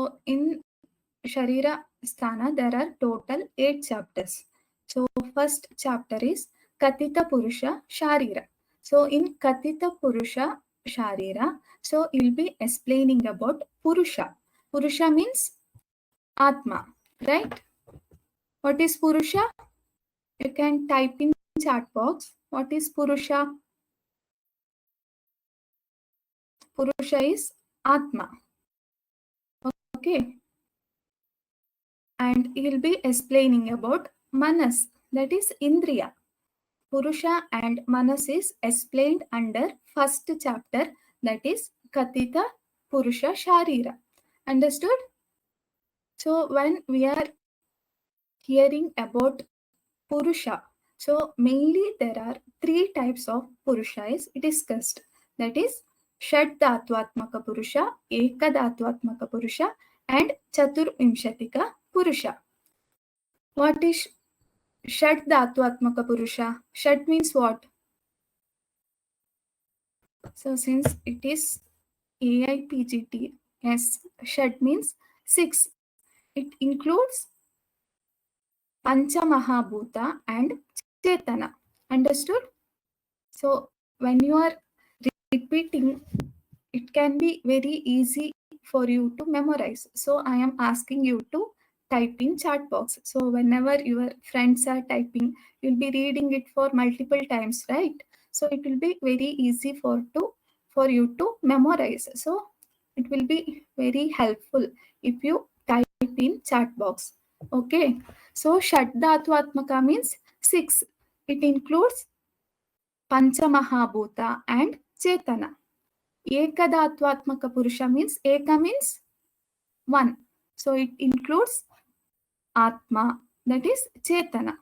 So in Sharira Sthana, there are total 8 chapters. So first chapter is Katita Purusha Sharira. So in Katita Purusha Sharira, so you'll be explaining about Purusha. Purusha means Atma, right? What is Purusha? You can type in chat box. What is Purusha? Purusha is Atma. Okay. And he'll be explaining about Manas, that is Indriya. Purusha and Manas is explained under first chapter, that is Katita Purusha Sharira. Understood? So when we are hearing about Purusha, so mainly there are 3 types of Purusha is discussed. That is Shaddatvatmaka Purusha, Ekadatvatmaka Purusha and Chaturvimshatika Purusha. What is Shaddatvatmaka Purusha? Shad means what? So since it is AIPGT, yes, Shad means 6. It includes Pancha Mahabhuta and Chetana. Understood? So when you are repeating, it can be very easy for you to memorize. So I am asking you to type in chat box. So whenever your friends are typing, you'll be reading it for multiple times, right? So it will be very easy for you to memorize. So it will be very helpful if you type in chat box. Okay. So Shaddatvatmaka means 6. It includes Pancha Mahabhuta and Chetana. Ekadatvatmaka Purusha means Eka means 1. So it includes Atma, that is Chetana.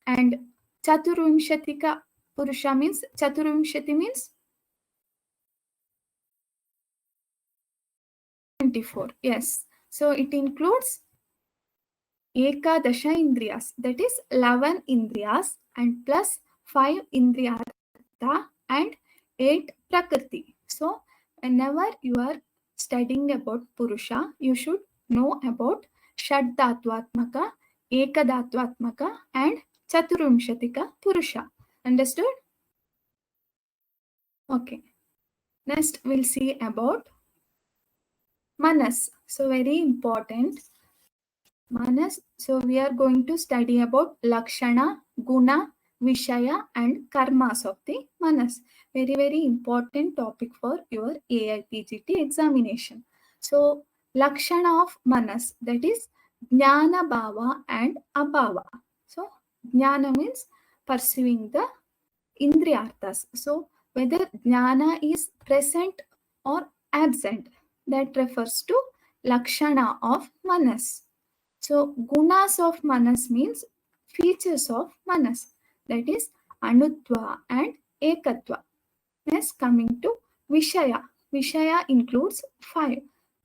And Chaturvimshatika Purusha means Chaturvimshati means 24. Yes. So it includes Ekadasha Indriyas, that is 11 Indriyas and plus 5 Indriyartha and 8 Prakriti. So whenever you are studying about Purusha, you should know about Shaddatvatmaka, Ekadatvatmaka and Chaturvimshatika Purusha. Understood? Okay. Next we'll see about Manas. So very important. Manas. So we are going to study about Lakshana, Guna, Vishaya and Karmas of the Manas. Very, very important topic for your AIPGT examination. So Lakshana of Manas, that is Jnana Bhava and Abhava. So Jnana means pursuing the Indriyarthas. So whether Jnana is present or absent, that refers to Lakshana of Manas. So gunas of Manas means features of Manas, that is Anutva and Ekatva. Next coming to Vishaya. Vishaya includes 5,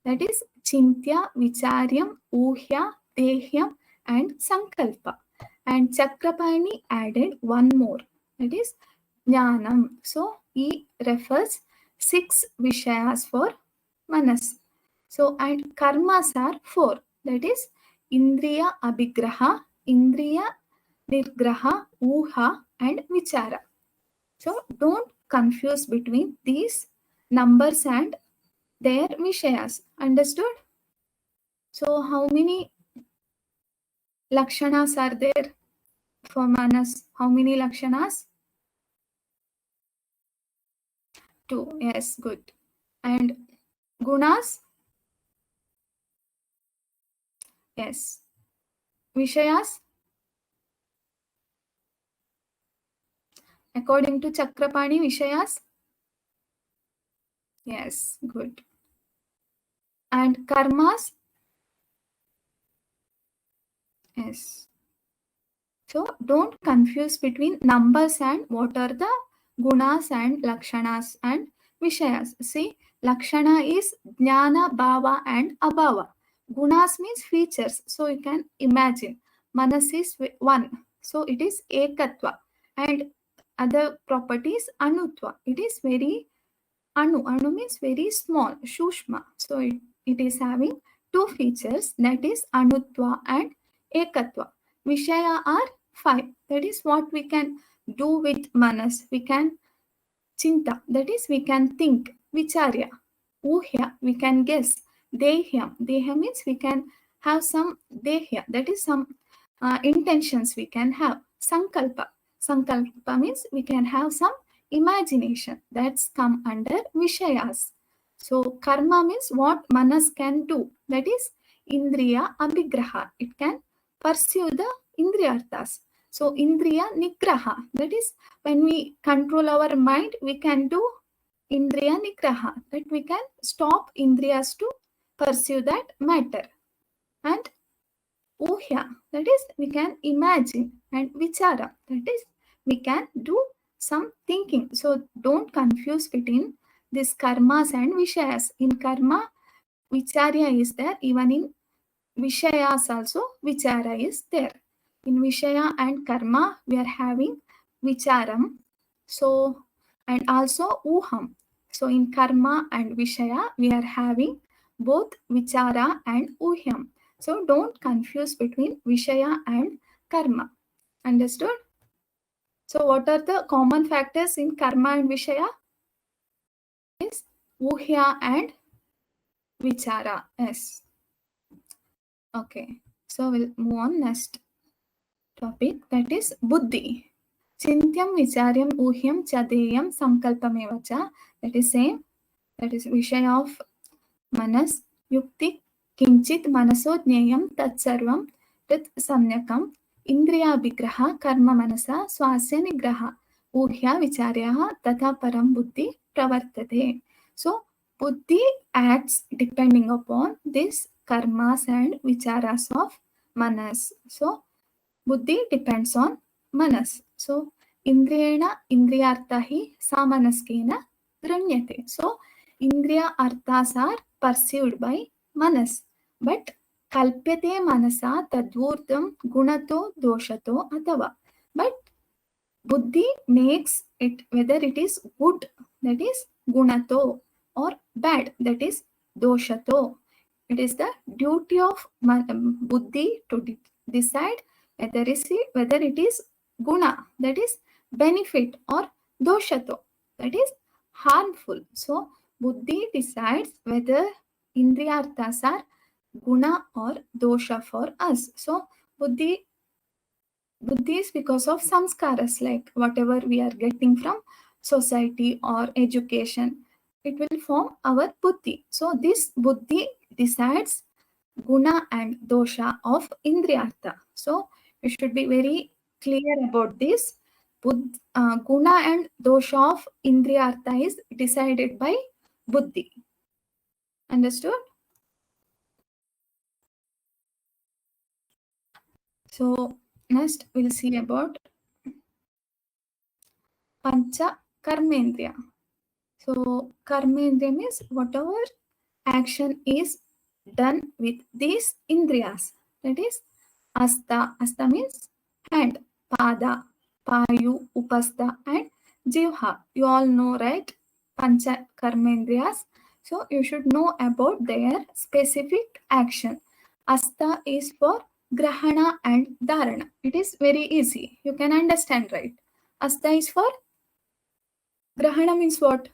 that is Chintya, Vicharyam, Uhya, Dehyam and Sankalpa. And Chakrapani added one more, that is Jnanam. So he refers 6 Vishayas for Manas. So and Karmas are 4, that is Indriya Abhigraha, Indriya Nirgraha, Uha and Vichara. So don't confuse between these numbers and their Vishayas. Understood? So how many Lakshanas are there for Manas? How many Lakshanas? 2. Yes, good. And Gunas? Yes. Vishayas? According to Chakrapani, Vishayas? Yes, good. And Karmas? Yes. So don't confuse between numbers and what are the gunas and lakshanas and vishayas. See, lakshana is jnana, bhava and abhava. Gunas means features. So you can imagine manas is 1. So it is ekatva. And other properties anutva. It is very anu. Anu means very small, shushma. So it is having two features, that is Anutva and Ekatva. Vishaya are 5. That is what we can do with Manas. We can Chinta, that is we can think. Vicharya, Uhya, we can guess. Dehya, Dehya means we can have some Dehya, that is some intentions we can have. Sankalpa, Sankalpa means we can have some imagination. That's come under Vishayas. So karma means what Manas can do. That is Indriya Abhigraha. It can pursue the Indriyarthas. So Indriya Nigraha. That is when we control our mind, we can do Indriya Nigraha. That we can stop Indriyas to pursue that matter. And Uhya. That is we can imagine. And Vichara. That is we can do some thinking. So don't confuse between these karmas and vishayas. In karma, vicharya is there. Even in vishayas also, vichara is there. In vishaya and karma, we are having vicharam. So, and also uham. So in karma and vishaya, we are having both vichara and uhyam. So don't confuse between vishaya and karma. Understood? So what are the common factors in karma and vishaya? Is uhya and vichara. Yes. Okay. So we'll move on next topic, that is buddhi. Chintyam vicharyam uhyam chadeyam sankalpamevacha. That is same. That is vishaya of manas. Yukti kinchit manaso jneyam tatsarvam tat samyakam. Indriya vigraha karma manasa swasya nigraha. Uhya vicharyaha tatha param buddhi pravartate. So buddhi acts depending upon this karmas and vicharas of manas. So buddhi depends on manas. So indriyena indriyarthahi samanaskena granyate. So indriya arthas are perceived by manas, but kalpyate manasa tadvurdam gunato doshato atava. But buddhi makes it whether it is good, that is gunato, or bad, that is doshato. It is the duty of buddhi to decide whether it is guna, that is benefit, or doshato, that is harmful. So buddhi decides whether indriyarthas are guna or dosha for us. So buddhi is because of samskaras, like whatever we are getting from society or education, it will form our buddhi. So this buddhi decides guna and dosha of indriyartha. So you should be very clear about this. Guna and dosha of indriyartha is decided by buddhi. Understood? So next we'll see about pancha karmendriya. So karmendriya means whatever action is done with these indriyas. That is asta. Asta means hand. Pada, payu, upasta, and jivha. You all know, right? Pancha karmendriyas. So you should know about their specific action. Asta is for grahana and dharana. It is very easy. You can understand, right? Asta is for grahana means what?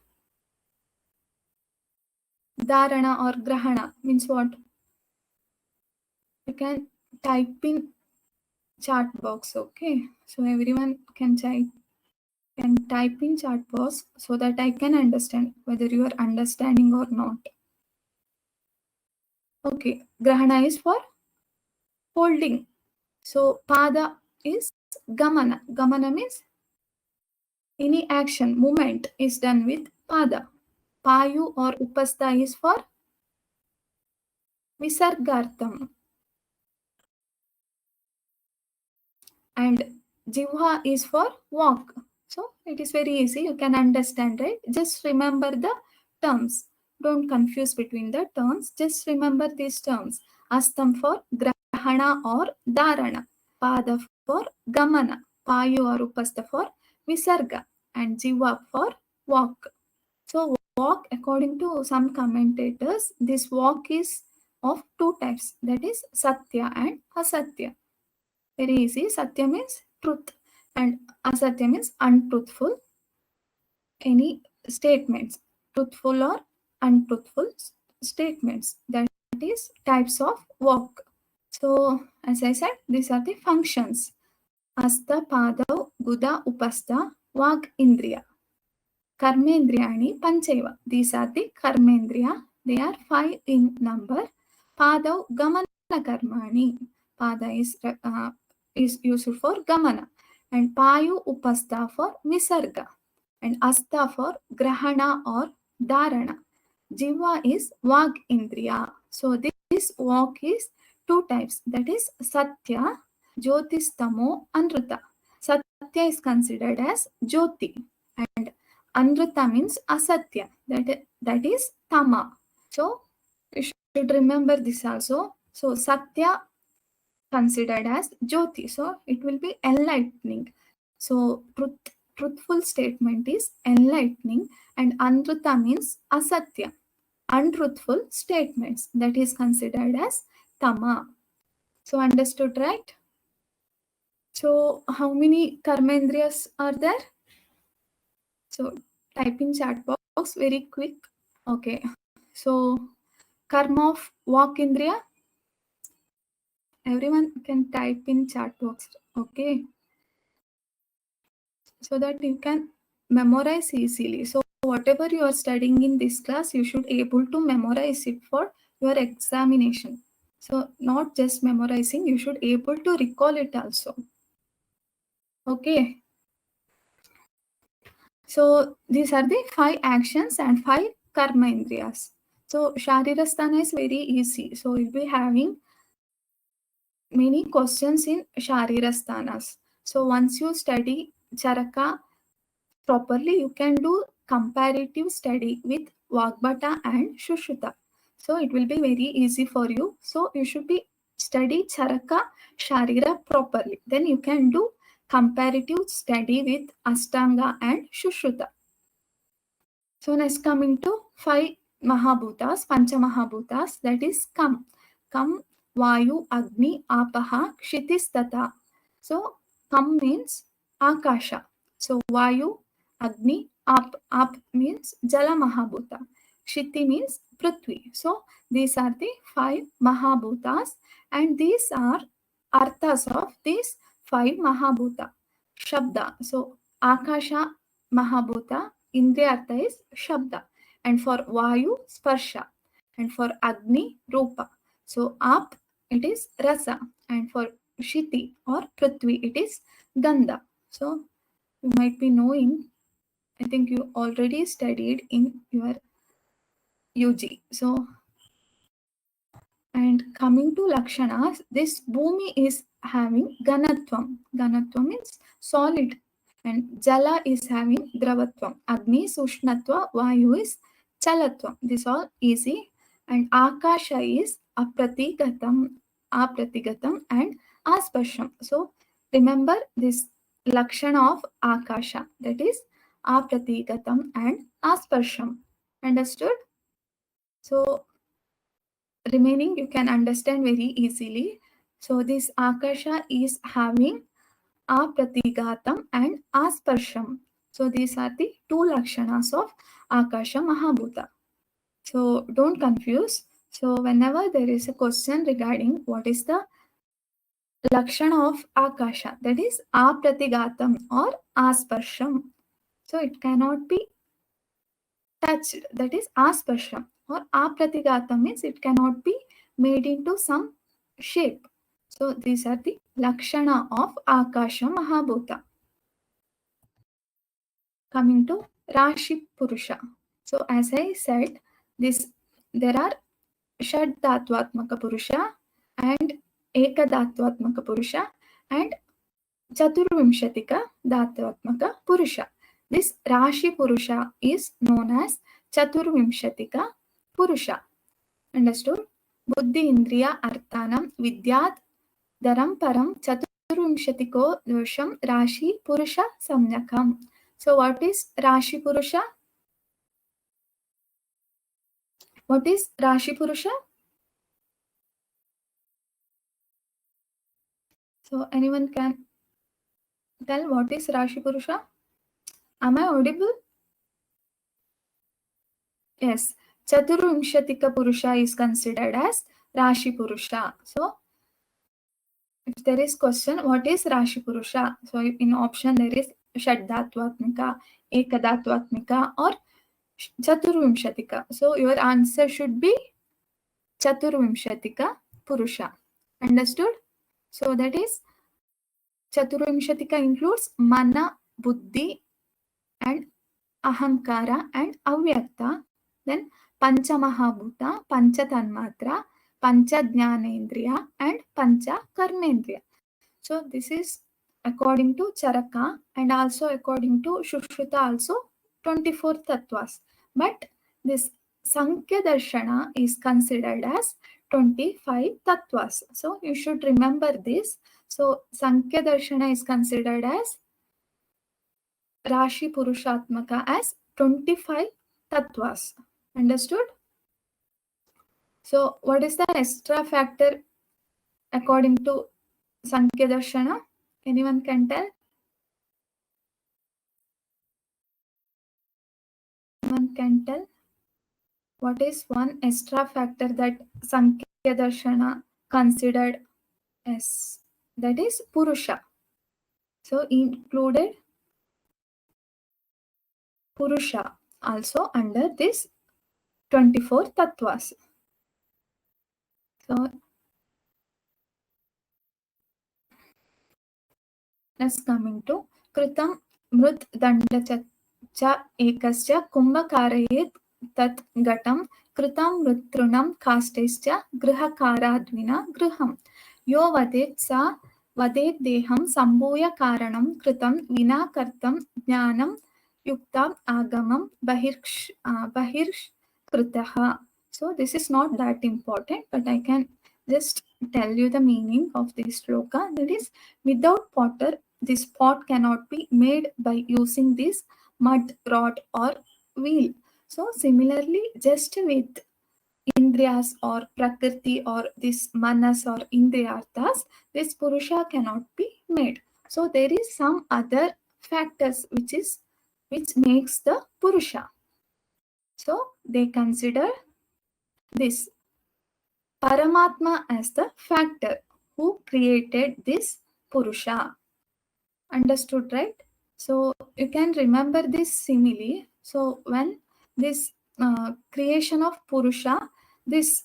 Dharana or grahana means what? You can type in chat box, okay? So everyone can type in chat box so that I can understand whether you are understanding or not. Okay, grahana is for holding. So pada is gamana. Gamana means any action, movement is done with pada. Payu or upasta is for visargartham. And jivha is for walk. So it is very easy. You can understand, right? Just remember the terms. Don't confuse between the terms. Just remember these terms. Astam for grahana or dharana. Pada for gamana. Payu or upasta for visarga. And jiva for walk. So walk, according to some commentators, this walk is of two types, that is Satya and Asatya. Very easy. Satya means truth and Asatya means untruthful. Any statements, truthful or untruthful statements, that is types of walk. So as I said, these are the functions. Asta, Padav, Guda, Upasta, Vag, Indriya. Karmendriyani, Panchaiva. These are the Karmendriya. They are 5 in number. Padav, Gamana Karmani. Pada is used for Gamana. And Payu, Upasta for Visarga. And Asta for Grahana or Dharana. Jiva is Vag Indriya. So this Vag is two types. That is Satya, Jyotistamo, Anruta. Satya is considered as Jyoti and Anruta means Asatya. That is Tama. So you should remember this also. So Satya considered as Jyoti. So it will be enlightening. So truthful statement is enlightening and Anruta means Asatya. Untruthful statements, that is considered as Tama. So understood, right? So how many Karmendriyas are there? So type in chat box very quick. Okay. So karma of Vak Indriya. Everyone can type in chat box. Okay. So that you can memorize easily. So whatever you are studying in this class, you should able to memorize it for your examination. So not just memorizing, you should able to recall it also. Okay. So these are the 5 actions and 5 karma indriyas. So Sharira Sthan is very easy. So we'll be having many questions in Sharira Sthanas. So once you study Charaka properly, you can do comparative study with Vagbhata and Shushruta. So it will be very easy for you. So you should be study Charaka Sharira properly. Then you can do comparative study with Ashtanga and Shushruta. So next coming to 5 Mahabhutas, Pancha Mahabhutas, that is Kam. Kam, Vayu, Agni, Apaha, Kshitis, Tata. So Kam means Akasha. So Vayu, Agni, Ap means Jala Mahabhuta. Kshiti means Prithvi. So these are the 5 Mahabhutas and these are arthas of these 5 Mahabhuta. Shabda. So Akasha Mahabhuta, Indriya Artha is Shabda. And for Vayu, Sparsha. And for Agni, Rupa. So Ap, it is Rasa. And for Shiti or Prithvi, it is Gandha. So you might be knowing, I think you already studied in your UG. So, and coming to Lakshanas, this Bhumi is having Ganatvam. Ganatvam means solid. And Jala is having Dravatvam. Agni, Sushnatva, Vayu is Chalatvam. This all easy. And Akasha is Apratigatam and Aspasham. So remember this Lakshana of Akasha. That is Apratigatam and Aspasham. Understood? So remaining you can understand very easily. So this Akasha is having Apratigatam and Asparsham. So these are the 2 Lakshanas of Akasha Mahabhuta. So don't confuse. So whenever there is a question regarding what is the Lakshana of Akasha, that is Apratigatam or Asparsham. So it cannot be touched, that is Asparsham, or Apratigatam means it cannot be made into some shape. So these are the Lakshana of Akasha Mahabhuta. Coming to Rashi Purusha. So as I said, there are Shad Dhatvatmaka Purusha and Ekadhatvatmaka Purusha and Chaturvimshatika Dhatvatmaka Purusha. This Rashi Purusha is known as Chaturvimshatika Purusha. Understood? Buddhi Indriya Arthanam Vidyat Dharam Param Chaturvimshatiko Dosham Rashi Purusha Samyakam. So what is Rashi Purusha? What is Rashi Purusha? So anyone can tell what is Rashi Purusha? Am I audible? Yes. Chaturvimshatika Purusha is considered as Rashi Purusha. So if there is question, what is Rashi Purusha? So in option there is Shaddatvatmika, Ekadattvatmika or Chaturvimshatika. So your answer should be Chaturvimshatika Purusha. Understood? So that is Chaturvimshatika includes Mana, Buddhi and Ahankara and Avyakta. Then Pancha Mahabhuta, Pancha Tanmatra, Pancha Jnanendriya and Pancha Karmendriya. So this is according to Charaka and also according to Shushruta also 24 tattvas. But this Sankhya Darshana is considered as 25 tattvas. So you should remember this. So Sankhya Darshana is considered as Rashi Purushatmaka as 25 tattvas. Understood? So what is the extra factor according to Sankhya Darshana? Anyone can tell? Anyone can tell? What is one extra factor that Sankhya Darshana considered as? That is Purusha. So included Purusha also under this 24 tattvas. So next coming to Kritam Mrut Danda Cha Ekascha Kumbhakarayet Tat Gatam Kritam Mrutrunam Kastescha Grihakaradvina Griham Yo Vadet Sa Vadet Deham Sambhuya Karanam Kritam Vina Kartam Jnanam Yuktam Agamam Bahirsh Kritaha. So this is not that important, but I can just tell you the meaning of this shloka. That is, without potter, this pot cannot be made by using this mud, rod or wheel. So similarly, just with Indriyas or Prakriti or this Manas or Indriyarthas, this Purusha cannot be made. So there is some other factors which makes the Purusha. So they consider this Paramatma as the factor who created this Purusha. Understood, right? So you can remember this simile. So when this creation of Purusha, this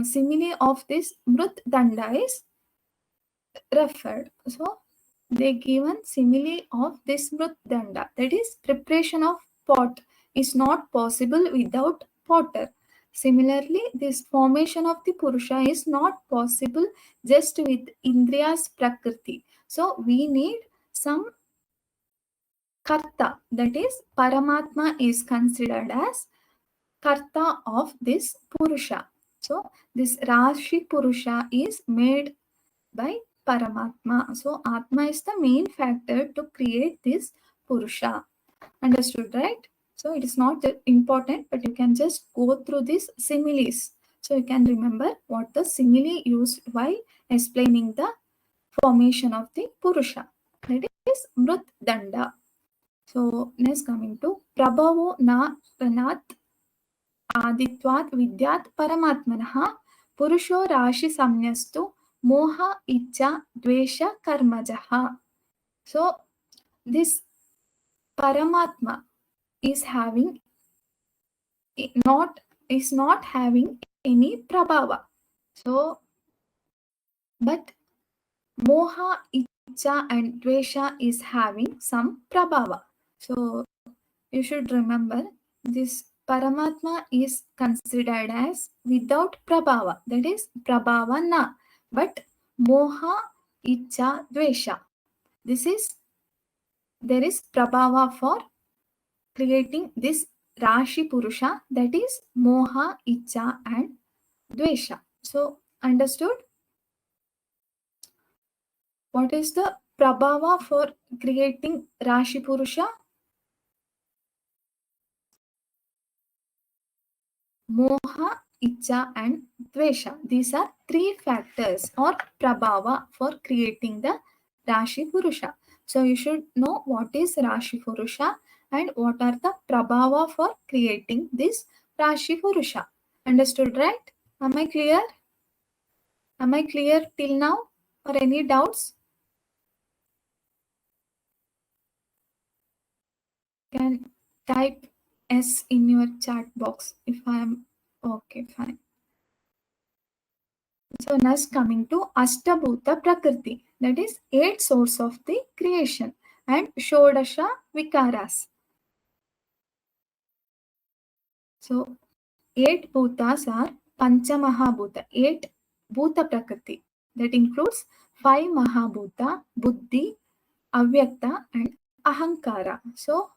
simile of this Mrut Danda is referred. So they given simile of this Mrut Danda. That is, preparation of pot is not possible without potter. Similarly, this formation of the Purusha is not possible just with Indriya's Prakriti. So we need some Karta, that is, Paramatma is considered as Karta of this Purusha. So this Rashi Purusha is made by Paramatma. So Atma is the main factor to create this Purusha. Understood, right? So it is not that important, but you can just go through these similes. So you can remember what the simile used while explaining the formation of the Purusha. That is Mrut Danda. So next coming to Prabhavo na Ranat Aditvat Vidyat Paramatmanah Purusho Rashi Samnyastu Moha Icha Dvesha Karmajaha. So this Paramatma is not having any prabhava. So but Moha Icha and Dvesha is having some prabhava. So you should remember this Paramatma is considered as without prabhava, that is prabhava na, but moha, icha, dvesha. There is prabhava for creating this Rashi Purusha, that is moha, icha and dvesha. So understood? What is the prabhava for creating Rashi Purusha? Moha, Icha, and Dvesha. These are three factors or Prabhava for creating the Rashi Purusha. So you should know what is Rashi Purusha and what are the Prabhava for creating this Rashi Purusha. Understood, right? Am I clear? Am I clear till now? Or any doubts? Can type S in your chat box if I am okay, fine. So next coming to Ashtabhuta Prakriti, that is 8 source of the creation and Shodasha Vikaras. So 8 bhutas are Panchamahabhuta, 8 Bhuta Prakriti. That includes 5 Mahabhuta, Buddhi, Avyakta and Ahankara. So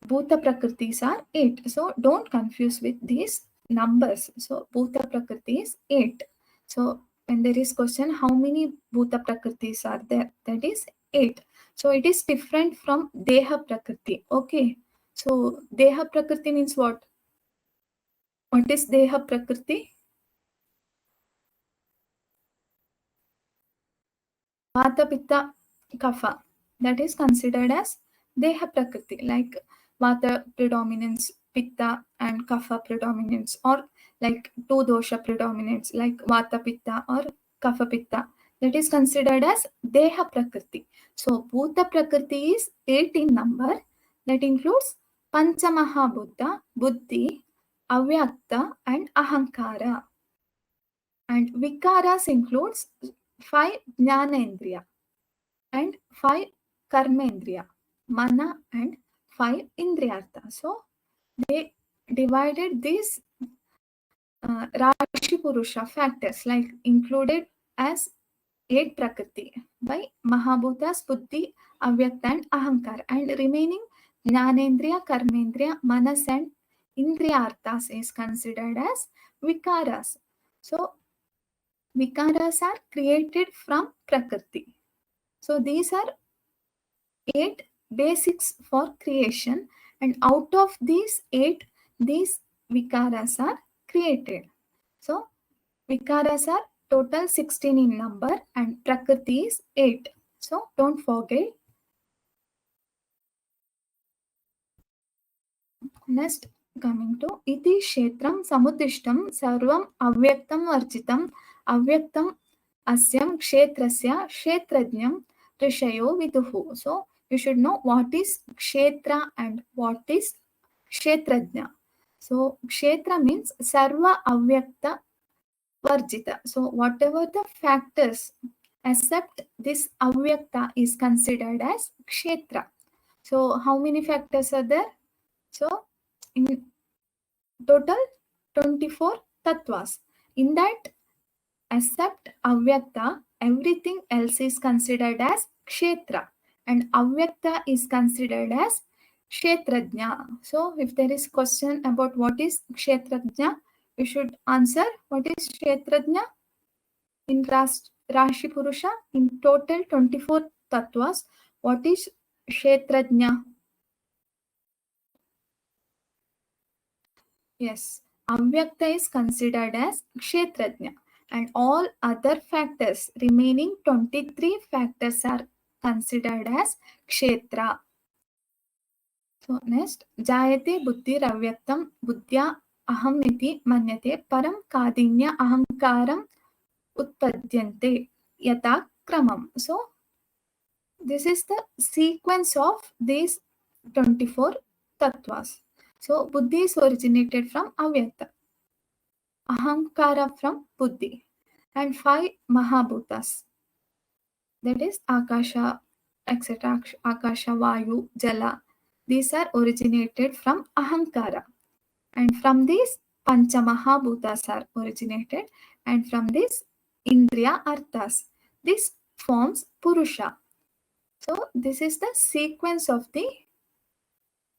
Bhuta Prakritis are 8. So don't confuse with these numbers. So Bhuta Prakriti is 8. So when there is question how many Bhuta Prakritis are there, that is 8. So it is different from Deha Prakriti. Okay. So Deha Prakriti means what? What is Deha Prakriti? Vata Pitta Kapha. That is considered as Deha Prakriti, like Vata predominance, Pitta and Kapha predominance, or like two dosha predominance, like Vata Pitta or Kapha Pitta. That is considered as Deha Prakriti. So Bhuta Prakriti is 8 in number. That includes Panchamaha Bhuta, Buddhi, Avyakta and Ahankara. And Vikaras includes 5 Jnanendriya and 5 Karmendriya, Mana and 5 Indriyartha. So they divided these Rashi Purusha factors like included as 8 Prakriti by Mahabhutas, Buddhi, Avyakta and Ahankar, and remaining Jnanendriya, Karmendriya, Manas and Indriyarthas is considered as Vikaras. So Vikaras are created from Prakriti. So these are 8 basics for creation, and out of these 8, these Vikaras are created. So Vikaras are total 16 in number and Prakriti is 8. So don't forget. Next coming to Iti Kshetram Samudishtam Sarvam Avyaktam Varchitam Avyaktam Asyam Kshetrasya Kshetrajnam Rishayo Viduhu. So you should know what is Kshetra and what is Kshetrajna. So Kshetra means Sarva Avyakta Varjita. So whatever the factors except this Avyakta is considered as Kshetra. So how many factors are there? So in total 24 tattvas. In that, except Avyakta, everything else is considered as Kshetra and Avyakta is considered as Kshetrajna. So if there is question about what is Kshetrajna, you should answer what is Kshetrajna in Rashi Purusha. In total 24 tattvas, what is Kshetrajna? Yes, Avyakta is considered as Kshetrajna and all other factors, remaining 23 factors are considered as Kshetra. So next, Jayate Buddhi Ravyaktam Buddhya Aham Iti Manyate Param Kadinya Ahankaram Utpadyante Yata Kramam. So this is the sequence of these 24 tattvas. So Buddhi is originated from Avyakta, Ahankara from Buddhi, and 5 Mahabhutas, that is Akasha, etc. Akasha, Vayu, Jala. These are originated from Ahankara, and from these Pancha Mahabhutas are originated, and from this Indriya Arthas. This forms Purusha. So this is the sequence of the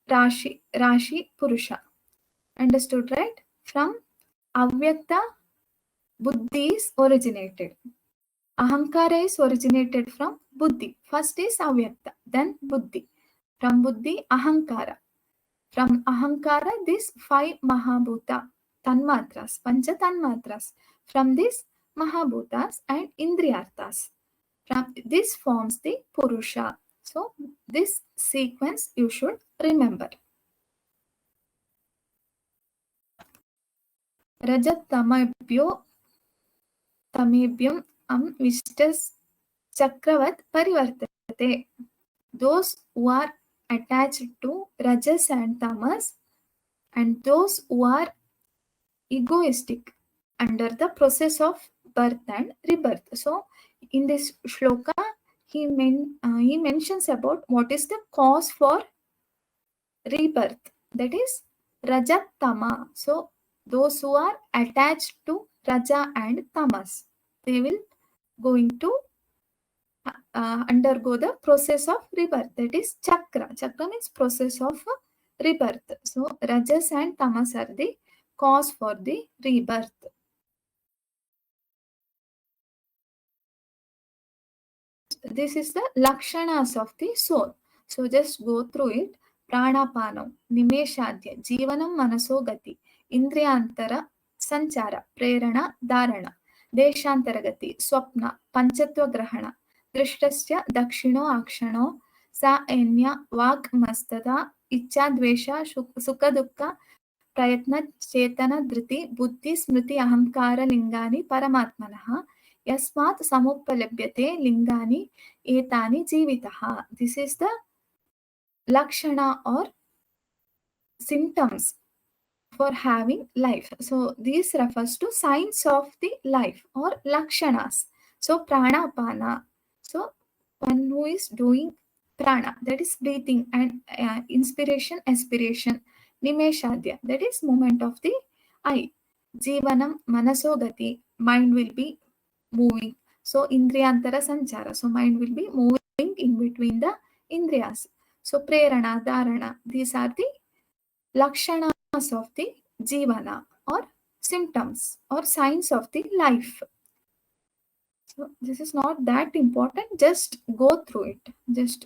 Rashi Purusha. Understood, right? From Avyakta, Buddhi is originated. Ahankara is originated from Buddhi. First is Avyakta, then Buddhi. From Buddhi, Ahankara. From Ahankara, this 5 Mahabhuta, Tanmatras, Pancha Tanmatras. From this Mahabhutas and Indriyarthas. From this forms the Purusha. So this sequence you should remember. Rajatamayabhyo Tamebhyam Vishtas Chakravat Parivartate. Those who are attached to Rajas and Tamas and those who are egoistic under the process of birth and rebirth. So in this shloka, he mentions about what is the cause for rebirth. That is Rajat Tama. So those who are attached to Raja and Tamas, they will going to undergo the process of rebirth. That is Chakra. Chakra means process of rebirth. So Rajas and Tamas are the cause for the rebirth. This is the lakshanas of the soul. So just go through it. Pranapanam, Nimeshadya, Jivanam Manaso Gati, Indriyantara, Sanchara, Prerana, Dharana, Deshantaragati, Swapna, Panchatva Grahana, Drishtasya, Dakshino, Akshano, Sa Enya, Vak Mastada, Icha Dvesha, Sukha Dukka, Prayatna, Chetana, Dhriti, Buddhi, Smriti, Ahamkara, Lingani, Paramatmanaha, Yasmat Samupalabhyate Lingani Etani Jivitaha. This is the Lakshana or symptoms for having life. So this refers to signs of the life or Lakshanas. So Pranapana. So one who is doing prana, that is breathing, and inspiration, aspiration, Nimeshadya, that is movement of the eye. Jivanam Manasogati, mind will be moving. So Indriyantara Sanchara, so mind will be moving in between the Indriyas. So Prerana, Dharana, these are the Lakshanas of the Jivana or symptoms or signs of the life. So this is not that important, just go through it.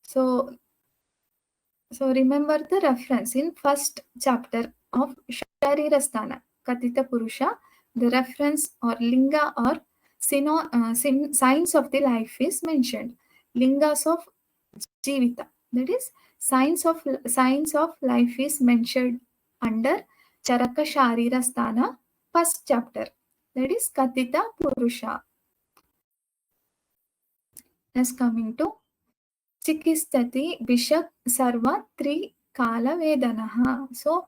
So remember the reference in first chapter of Sharira Sthan, Katita Purusha. The reference or linga or signs of the life is mentioned. Lingas of Jivita, that is signs of life is mentioned under Charaka Sharira Sthana first chapter. That is Katita Purusha. As coming to Chikistati Bishak Sarva Tri Kala Vedanaha. So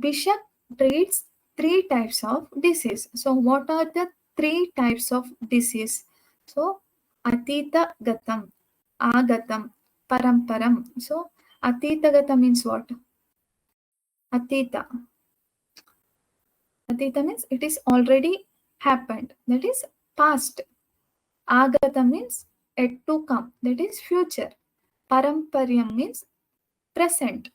Bishak treats 3 types of disease. So what are the 3 types of disease? So Atita Gatam, Agatam, Paramparam. So Atita Gatam means what? Atita. Atita means it is already happened. That is past. Agata means yet to come. That is future. Paramparyam means present.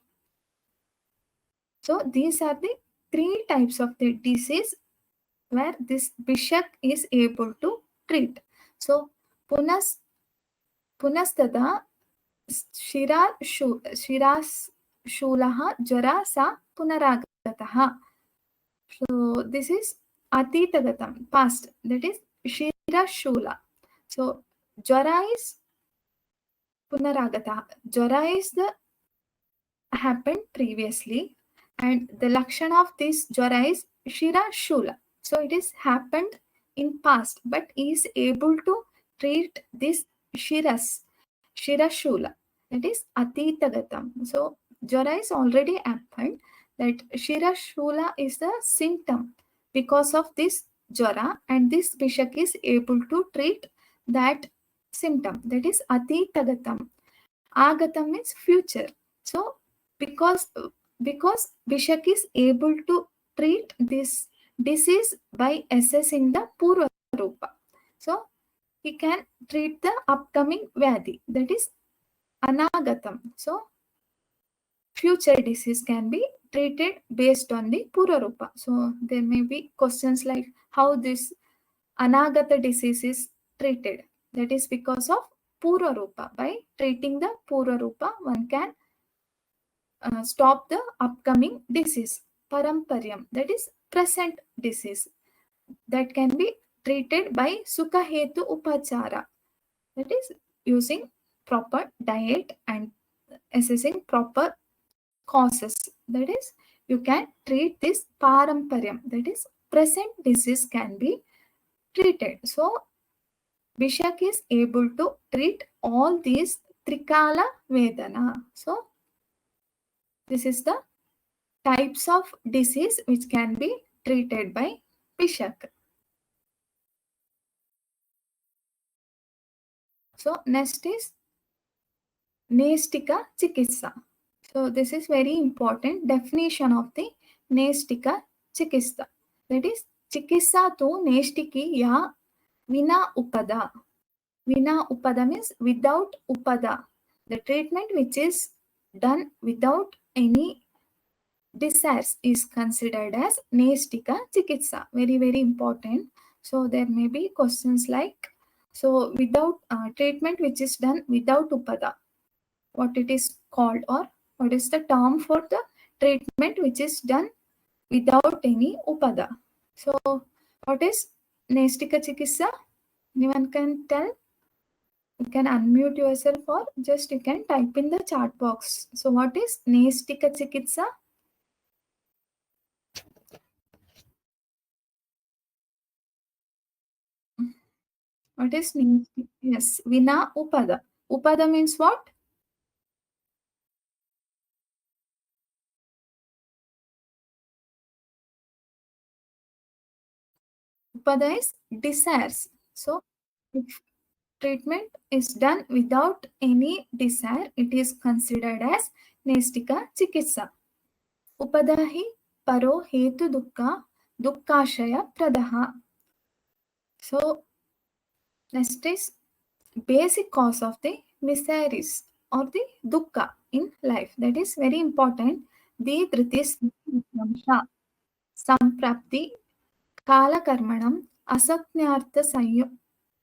So these are the 3 types of the disease where this Bishak is able to treat. So Punastada Shiras Shulaha Jara Sa Punaragataha. So this is Atitagatam, past. That is Shira Shula. So Jara is Punaragata. Jara is the happened previously, and the lakshana of this Jara is Shira Shula. So it is happened in past, but he is able to treat this Shira Shula. That is Atitagatam. So Jara is already happened. That Shira Shula is the symptom because of this Jara, and this Bishak is able to treat that symptom. That is Atitagatam. Agatam means future. So because Bishak is able to treat this disease by assessing the Purva Rupa. So he can treat the upcoming Vyadi, that is Anagatam. So future disease can be treated based on the Purva Rupa. So there may be questions like how this Anagata disease is treated. That is because of Purva Rupa. By treating the Purva Rupa, one can stop the upcoming disease. Paramparyam, that is present disease, that can be treated by Sukhahetu Upachara, that is using proper diet and assessing proper causes. That is, you can treat this Paramparyam, that is present disease can be treated. So Bishak is able to treat all these Trikala Vedana. So this is the types of disease which can be treated by Bishak. So next is Nestika Chikitsa. So this is very important definition of the Nestika Chikitsa. That is, Chikitsa to Nestiki ya Vina Upada. Vina Upada means without Upada. The treatment which is done without any desires is considered as Nestika Chikitsa. Very, very important. So there may be questions like, so without treatment which is done without Upada, what it is called, or what is the term for the treatment which is done without any Upada. So what is Nestika Chikitsa? Anyone can tell? You can unmute yourself or just you can type in the chat box. So what is Nestika Chikitsa? What is Nestika? Yes, Vina Upada. Upada means what? Upada is desires. So if treatment is done without any desire, it is considered as Nestika Chikitsa. Upadahi paro hetu dukkha dukkashaya pradaha. So next is basic cause of the miseries or the dukkha in life. That is very important. The dhritis vamsha samprapti kala karmanam asatnyartha sanyo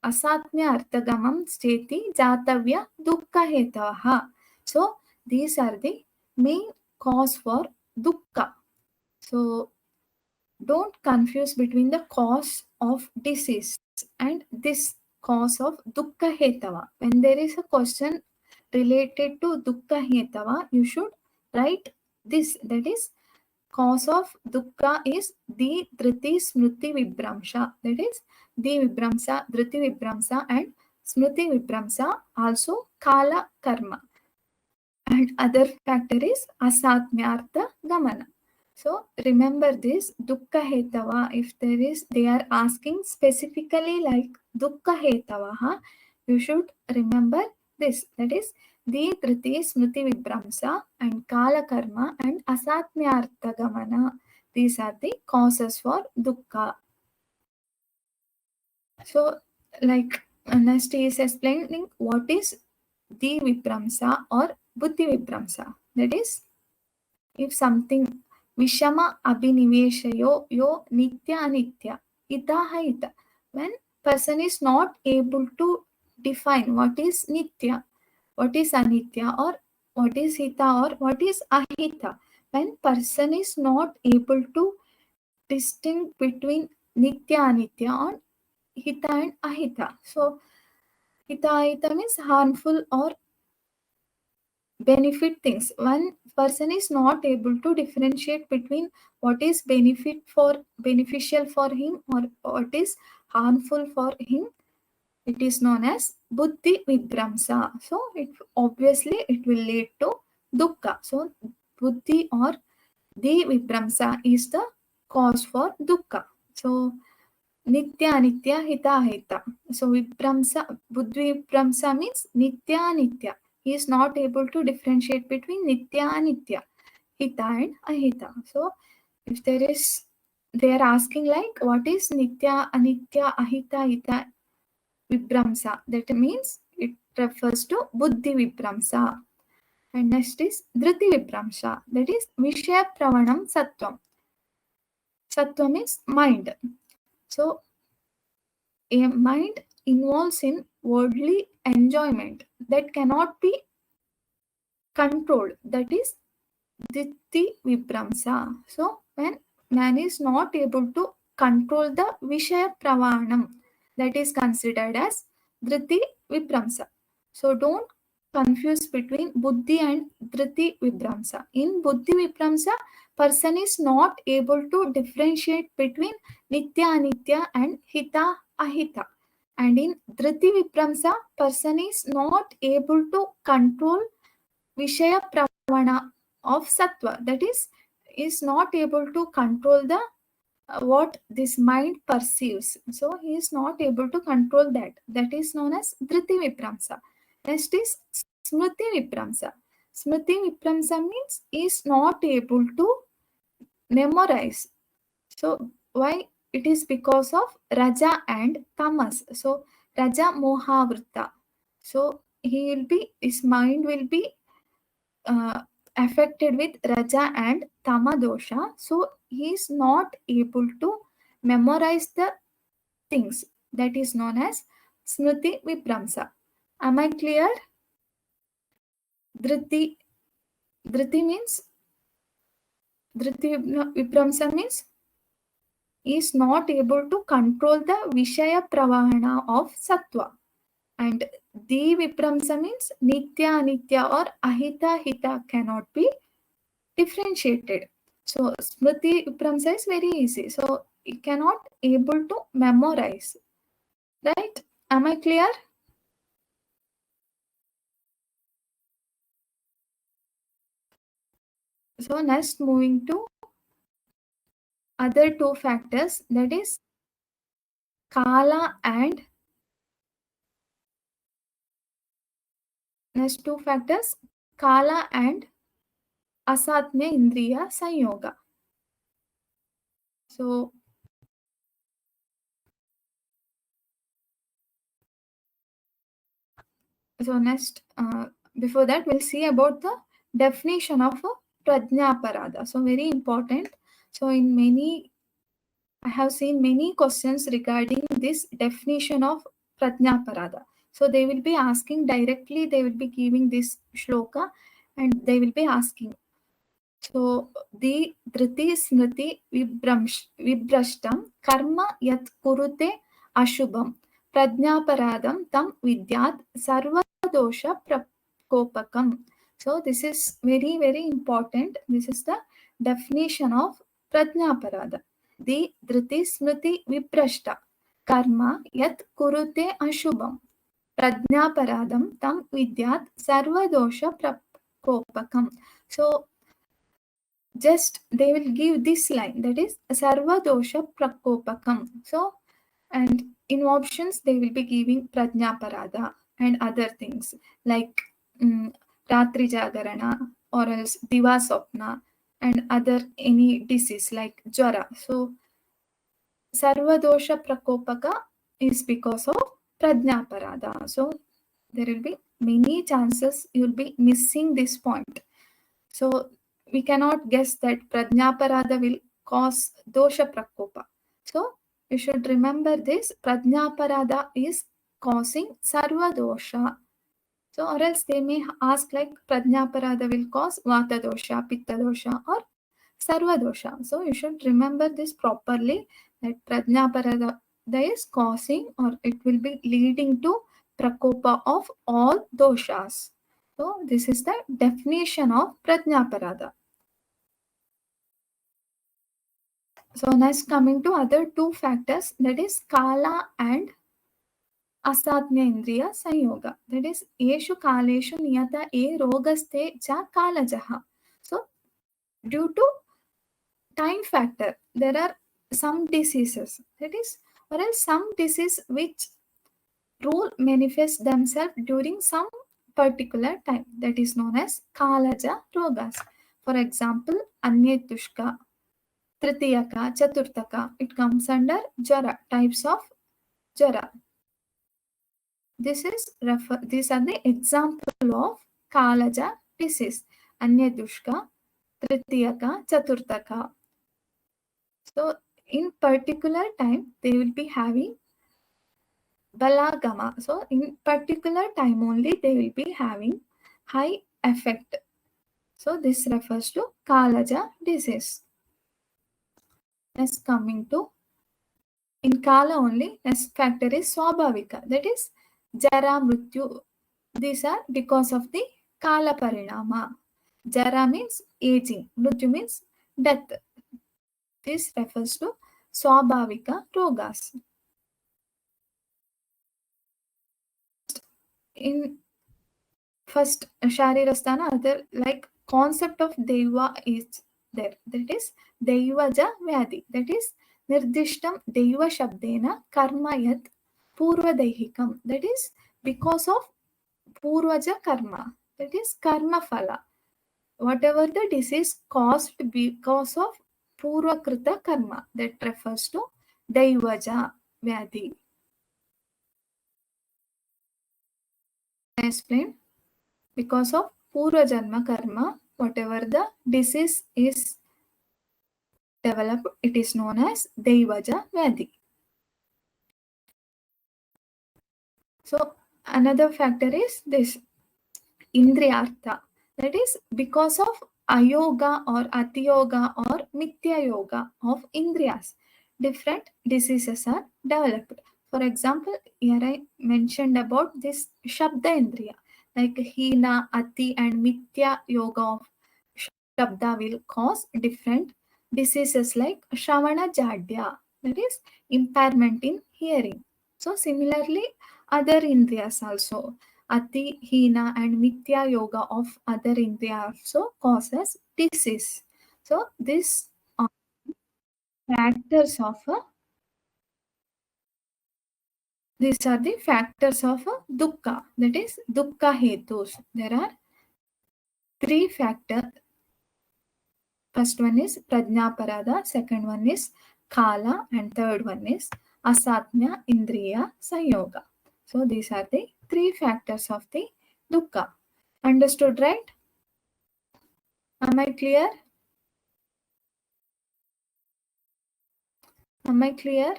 asatnyarthagamam steti jatavya dukkha hetavaha. So these are the main cause for dukkha. So don't confuse between the cause of disease and this cause of dukkha hetava. When there is a question related to dukkha hetava, you should write this. That is, cause of dukkha is the dhriti smriti vibramsha. That is, the vibramsa, dhriti vibramsa and smriti vibramsa, also kala karma. And other factor is asatmyartha gamana. So remember this dukkha hetava. If there is, they are asking specifically like dukkha hetava, you should remember this. That is the triti smriti vibramsa and kala karma and asatmyartha gamana. These are the causes for dukkha. So like next is explaining what is the vibramsa or buddhi vibramsa. That is, if something Vishama Abhiniveshayo yo Nitya Anitya Itaha Ita. When person is not able to define what is Nitya, what is Anitya, or what is Hita, or what is Ahita. When person is not able to distinguish between Nitya Anitya or Hita and Ahita. So Hita Ahita means harmful or benefit things. One person is not able to differentiate between what is beneficial for him or what is harmful for him. It is known as buddhi vibramsa. So obviously it will lead to dukkha. So buddhi or the vibramsa is the cause for dukkha. So Nitya Anitya Hita Hita. So Vibramsa, Buddhi Vibramsa means Nitya Anitya. He is not able to differentiate between Nitya Anitya, Hita and Ahita. So if there is, they are asking like what is Nitya Anitya Ahita Hita Vibramsa. That means it refers to Buddhi Vibramsa. And next is Dhriti Vibramsa. That is Vishaya Pravanam Sattvam. Sattvam is mind. So a mind involves in worldly enjoyment that cannot be controlled. That is Diti Vipramsa. So when man is not able to control the Vishaya Pravanam, that is considered as Driti Vipramsa. So don't confuse between Buddhi and Driti Vipramsa. In Buddhi Vipramsa, person is not able to differentiate between Nitya Anitya and Hita Ahita. And in Driti Vipramsa, person is not able to control Vishaya Pravana of Sattva. That is not able to control the what this mind perceives. So he is not able to control that. That is known as Dhriti Vipramsa. Next is Smriti Vipramsa. Smriti Vipramsa means he is not able to memorize. So why? It is because of Raja and Tamas. So Raja Mohavritta. So his mind will be affected with Raja and Tama dosha. So he is not able to memorize the things. That is known as Smriti Vipramsa. Am I clear? Dhriti Vipramsa means he is not able to control the Vishaya Pravahana of Sattva. And Di Vipramsa means Nitya Anitya or Ahita Hita cannot be differentiated. So Smriti Vipramsa is very easy. So you cannot able to memorize. Right? Am I clear? So next moving to other two factors, that is Kala and next two factors Kala and Asatmya Indriya Sanyoga. So next before that we'll see about the definition of Prajna Parada. So very important. So in many I have seen many questions regarding this definition of Prajna Parada. So they will be asking directly, they will be giving this shloka and they will be asking. So the Dhriti Smriti Vibrashtam Karma Yat Kurute Ashubham Prajna Paradam Tam Vidyat Sarva Dosha Prakopakam. So this is very, very important. This is the definition of Prajna Parada. The Dhriti Smriti Viprashta Karma Yat Kurute Ashubham Prajna Paradam Tam Vidyat Sarva Dosha Prakopakam. So just they will give this line, that is Sarva Dosha Prakopakam. So and in options they will be giving Prajna Parada and other things like Ratri Jagarana or else Diva Sopna and other any disease like Jara. So Sarva Dosha Prakopaka is because of Prajna Parada. So there will be many chances you will be missing this point. So we cannot guess that Prajna Parada will cause Dosha Prakopa. So you should remember this. Prajna Parada is causing Sarva Dosha. So or else they may ask like Prajna Parada will cause Vata Dosha, Pitta Dosha or Sarva Dosha. So you should remember this properly, that Prajna Parada is causing or it will be leading to Prakopa of all doshas. So this is the definition of Prajna Parada. So next coming to other two factors, that is Kala and Asadnya Indriya Sanyoga. That is Eshu Kaleshu Niyata E Rogaste Cha Kalajaha. So due to time factor, there are some diseases, that is or else some disease which rule manifest themselves during some particular time, that is known as Kalaja Rogas. For example, Anyetushka, Tritiyaka, Chaturtaka, it comes under Jara, types of Jara. These are the example of Kalaja disease. Anyetushka, Tritiyaka, Chaturtaka. So in particular time, they will be having Balagama. So in particular time only, they will be having high effect. So this refers to Kalaja disease. Next coming to, in Kala only, next factor is Swabhavika, that is Jara Mrityu. These are because of the Kala Parinama. Jara means aging, Mrityu means death. This refers to Swabhavika Rogas. In first Sharira Sthan, other like concept of Deva is there. That is Devaja Vyadi. That is Nirdishtam Deva Shabdena Karma Yat Purva Dehikam. That is because of Purvaja Karma. That is Karma Phala. Whatever the disease caused because of Purvakrita Karma, that refers to Devaja Vyadi. I explain. Because of Purva Janma Karma, whatever the disease is developed, it is known as Devaja Vyadi. So another factor is this Indriyartha. That is because of Ayoga or Atiyoga or Mithya Yoga of Indriyas, different diseases are developed. For example, here I mentioned about this Shabda Indriya, like Hina, Ati and Mithya Yoga of Shabda will cause different diseases like Shravana Jadya, that is impairment in hearing. So similarly, other Indriyas also, Ati, Hina and Mithya Yoga of other Indriya also causes disease. So these are factors of these are the factors of dukkha, that is dukkha hetus. There are three factors. First one is Prajnaparada, second one is Kala, and third one is Asatmya Indriya Sanyoga. So these are the three factors of the dukkha. Understood, right? Am I clear? Am I clear?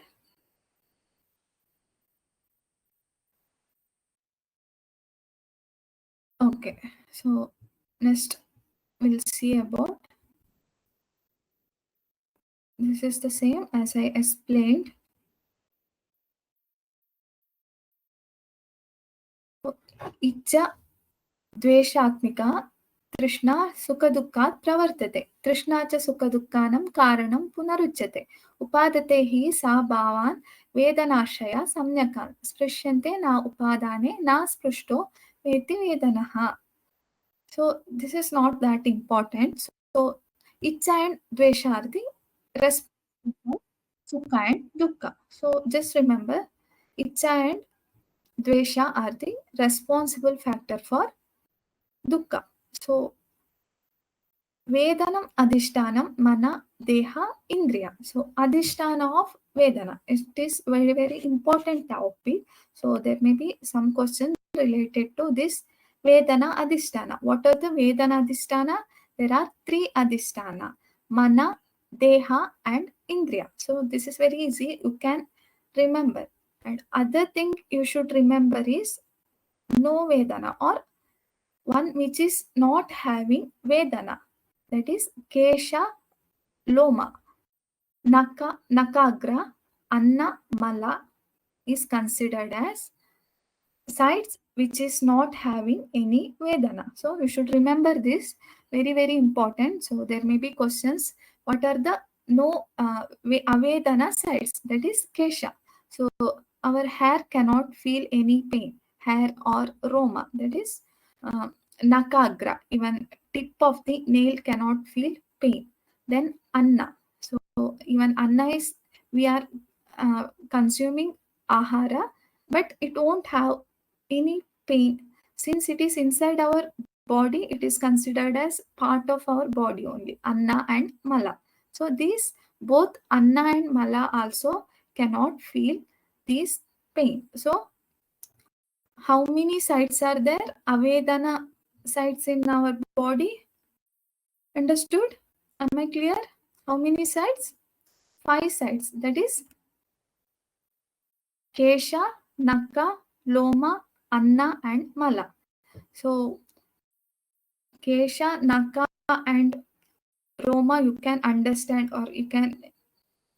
Okay, so next we'll see about, this is the same as I explained. Icha Dveshatmika Trishna Sukadukkat Pravartate. Trishna cha Sukadukkanam Karanam Punaruchyate. Upadate hi sa bhavan Vedanashaya Samyakan. Sprishyante na upadane na sprushto veti vedanaha. So this is not that important. So Icha and Dvesha are the responsible Sukha and Dukkha. So just remember, Icha and Dvesha are the responsible factor for Dukkha. So Vedanam Adhishtanam Mana Deha Indriya. So Adhishtana of Vedana. It is very, very important topic. So there may be some questions related to this Vedana Adhishtana. What are the Vedana Adhishtana? There are three Adhishtana. Mana, Deha and Indriya. So this is very easy. You can remember. And other thing you should remember is no Vedana, or one which is not having Vedana. That is Kesha Loma. Nakagra, Anna Mala is considered as sites which is not having any Vedana. So you should remember this, very, very important. So there may be questions. What are the no Avedana sites? That is Kesha. So our hair cannot feel any pain, hair or Roma. That is uh, Nakagra. Even tip of the nail cannot feel pain. Then Anna. So even Anna is, we are consuming ahara, but it won't have any pain. Since it is inside our body, it is considered as part of our body only, Anna and Mala. So these both Anna and Mala also cannot feel this pain. So how many sites are there? Avedana sites in our body. Understood? Am I clear? How many sites? 5 sites. That is Kesha, Naka, Loma, Anna and Mala. So Kesha, Naka and Roma you can understand or you can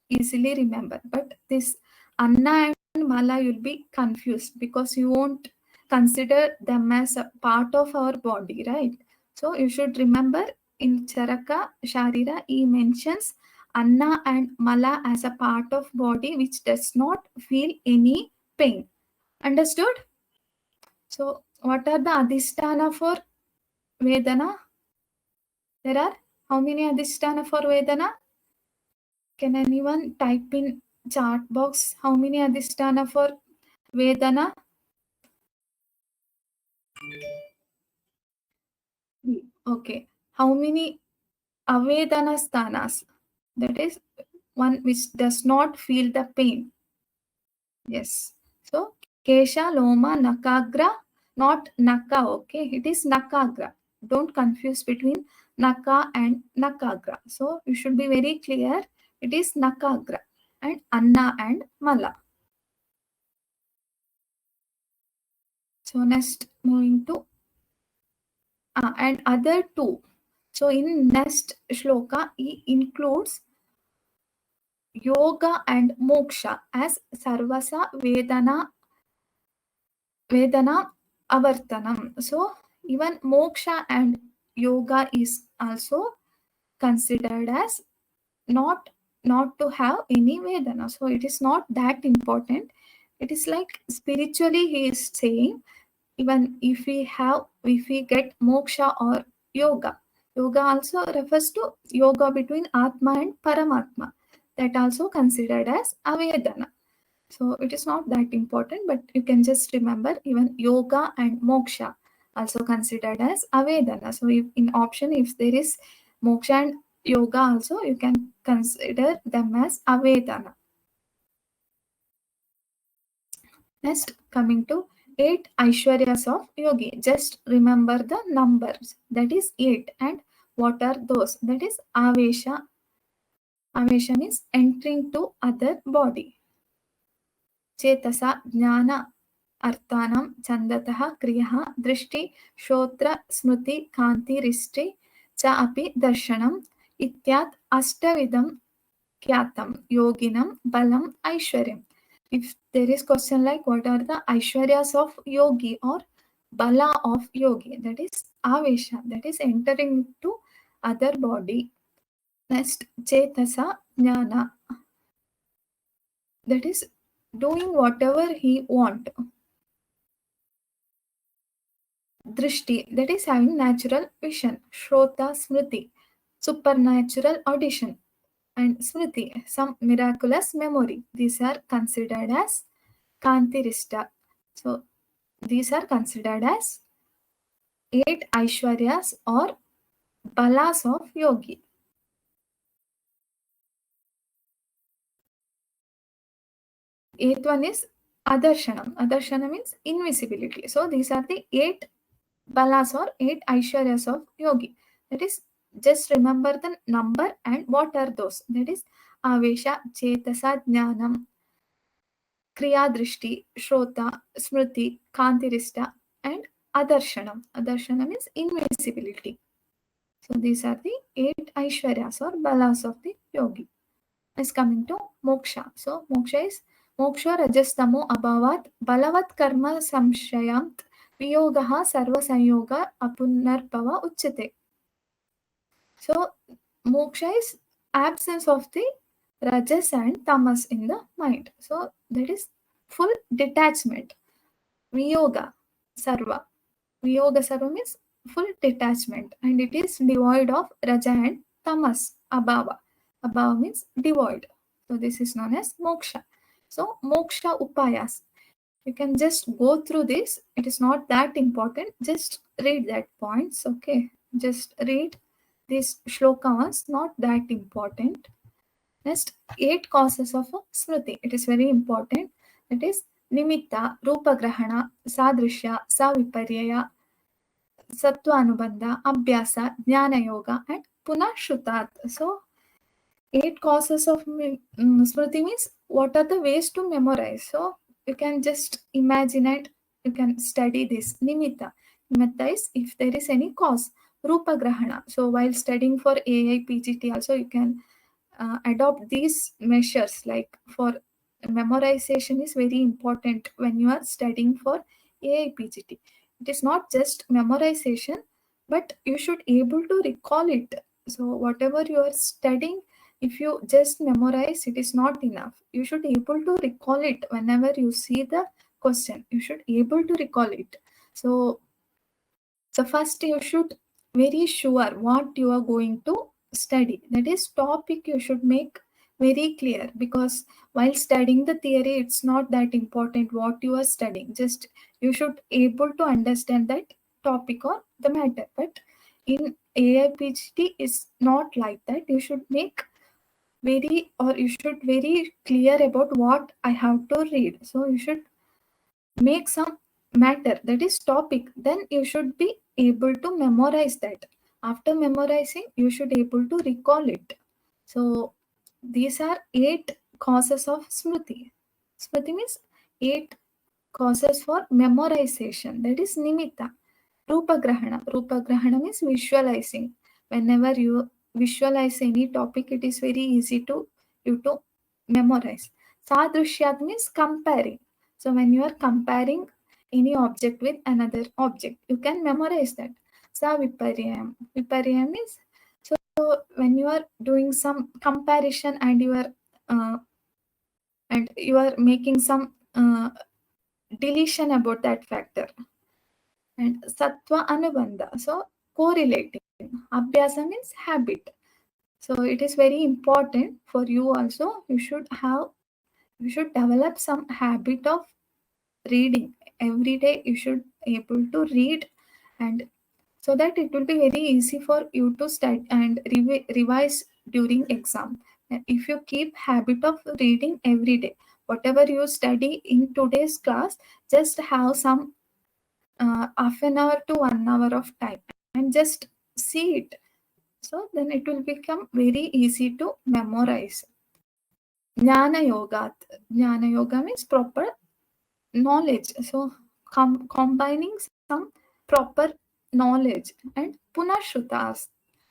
easily remember, but this Anna and Mala you'll be confused because you won't consider them as a part of our body, right? So you should remember in Charaka Sharira he mentions Anna and Mala as a part of body which does not feel any pain. Understood? So what are the Adhisthana for Vedana? There are how many Adhisthana for Vedana? Can anyone type in chat box how many Adhisthana for Vedana? Okay. How many Avedana sthanas? That is one which does not feel the pain. Yes. So Kesha, Loma, Nakagra, not Naka, okay? It is Nakagra. Don't confuse between Naka and Nakagra. So you should be very clear. It is Nakagra and Anna and Mala. So next moving to and other two. So in next shloka, he includes yoga and moksha as sarvasa vedana avartanam. So even moksha and yoga is also considered as not to have any vedana. So it is not that important. It is like spiritually he is saying even if we get moksha or yoga. Yoga also refers to yoga between Atma and Paramatma. That also considered as Avedana. So it is not that important, but you can just remember even yoga and moksha also considered as Avedana. So if in option, if there is moksha and yoga also, you can consider them as Avedana. Next, coming to 8 Aishwaryas of Yogi. Just remember the numbers. That is 8. And what are those? That is Avesha. Avesha means entering to other body. Chetasa, Jnana, Arthanam, Chandatah, Kriyaha, Drishti, Shotra, Smruti, Kanti, Rishti, Cha api Darshanam, Ityat, Ashtavidam, Kyatam, Yoginam, Balam, Aishwaryam. If there is question like what are the Aishwaryas of Yogi or Bala of Yogi, that is Avesha, that is entering to other body. Next, Chetasa Jnana, that is doing whatever he want. Drishti, that is having natural vision. Shrota Smriti, supernatural audition. And Smriti, some miraculous memory. These are considered as Kantirista. So these are considered as 8 Aishwaryas or Balas of Yogi. Eighth one is Adarshana. Adarshana means invisibility. So these are the 8 Balas or 8 Aishwaryas of Yogi. That is, just remember the number and what are those. That is Avesha, Chetasa, Jnanam, Kriya Drishti, Shrota, Smriti, Kantirista, and Adarshanam. Adarshanam means invisibility. So these are the 8 Aishwaryas or Balas of the Yogi. Is coming to Moksha. So Moksha is Moksha Rajastamo Abhavat Balavat Karma Samshayant Viyogaha Sarva Sanyoga Apunarbhava Uchyate. So Moksha is absence of the Rajas and Tamas in the mind. So that is full detachment. Viyoga Sarva. Viyoga Sarva means full detachment and it is devoid of Raja and Tamas, Abhava. Abhava means devoid. So this is known as Moksha. So Moksha Upayas. You can just go through this. It is not that important. Just read that points. Okay. Just read this shloka ones. Not that important. Next, 8 causes of a smriti. It is very important. That is Nimitta, Rupagrahana, Sadrishya, Saviparyaya, Sattvanubandha, Abhyasa, Jnana Yoga, and Punashrutat. So, 8 causes of smriti means what are the ways to memorize. So, you can just imagine it. You can study this. Nimitta. Nimitta is if there is any cause. Rupa Grahana. So while studying for AIPGT also you can adopt these measures. Like for memorization is very important when you are studying for AIPGT. It is not just memorization, but you should able to recall it. So whatever you are studying, if you just memorize, it is not enough. You should able to recall it whenever you see the question. You should able to recall it. So first you should very sure what you are going to study. That is topic you should make very clear, because while studying the theory, it's not that important what you are studying. Just you should able to understand that topic or the matter. But in AIPGT is not like that. You should make very, or you should very clear about what I have to read. So you should make some matter, that is topic, then you should be able to memorize that. After memorizing, you should able to recall it. So these are 8 causes of smriti. Smriti means 8 causes for memorization, that is nimitta. Rupa grahana means visualizing. Whenever you visualize any topic, it is very easy to you to memorize. Sadrishyat means comparing. So when you are comparing any object with another object, you can memorize that. Viparyam means, so when you are doing some comparison and you are making some deletion about that factor. And sattva anubandha, so correlating. Abhyasa means habit. So it is very important for you also. You should develop some habit of reading every day. You should able to read, and so that it will be very easy for you to study and revise during exam. And if you keep habit of reading every day, whatever you study in today's class, just have some half an hour to 1 hour of time and just see it. So then it will become very easy to memorize. Jnana Yoga. Jnana Yoga means proper knowledge. So combining some proper knowledge. And Punashrutas.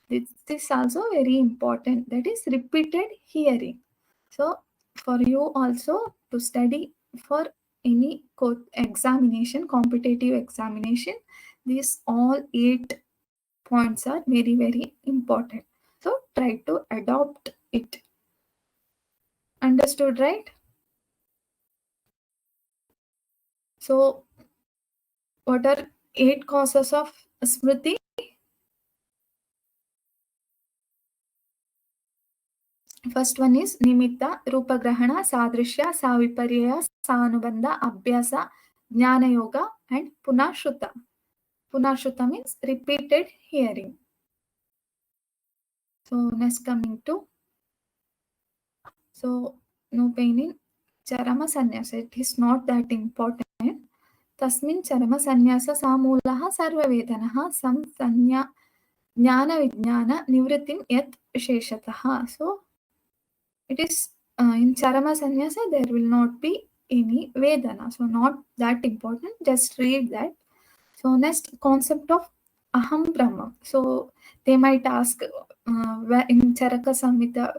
This is also very important. That is repeated hearing. So for you also to study for any examination, competitive examination, these all 8 points are very, very important. So try to adopt it. Understood, right? So what are 8 causes of smriti? First one is nimitta, rupa grahana, sadrishya, saviparya, sanubandha, abhyasa, jnana yoga, and punashruta. Punashruta means repeated hearing. So next coming to, so no pain in charama sannyasa. It is not that important. Tasmin charama sannyasa samulaha sarvavedanaha sam sanya jnana vijnana nivritim yat sheshataha. So it is in charama sannyasa there will not be any vedana. So not that important. Just read that. So next concept of aham brahma. So they might ask where in Charaka Samhita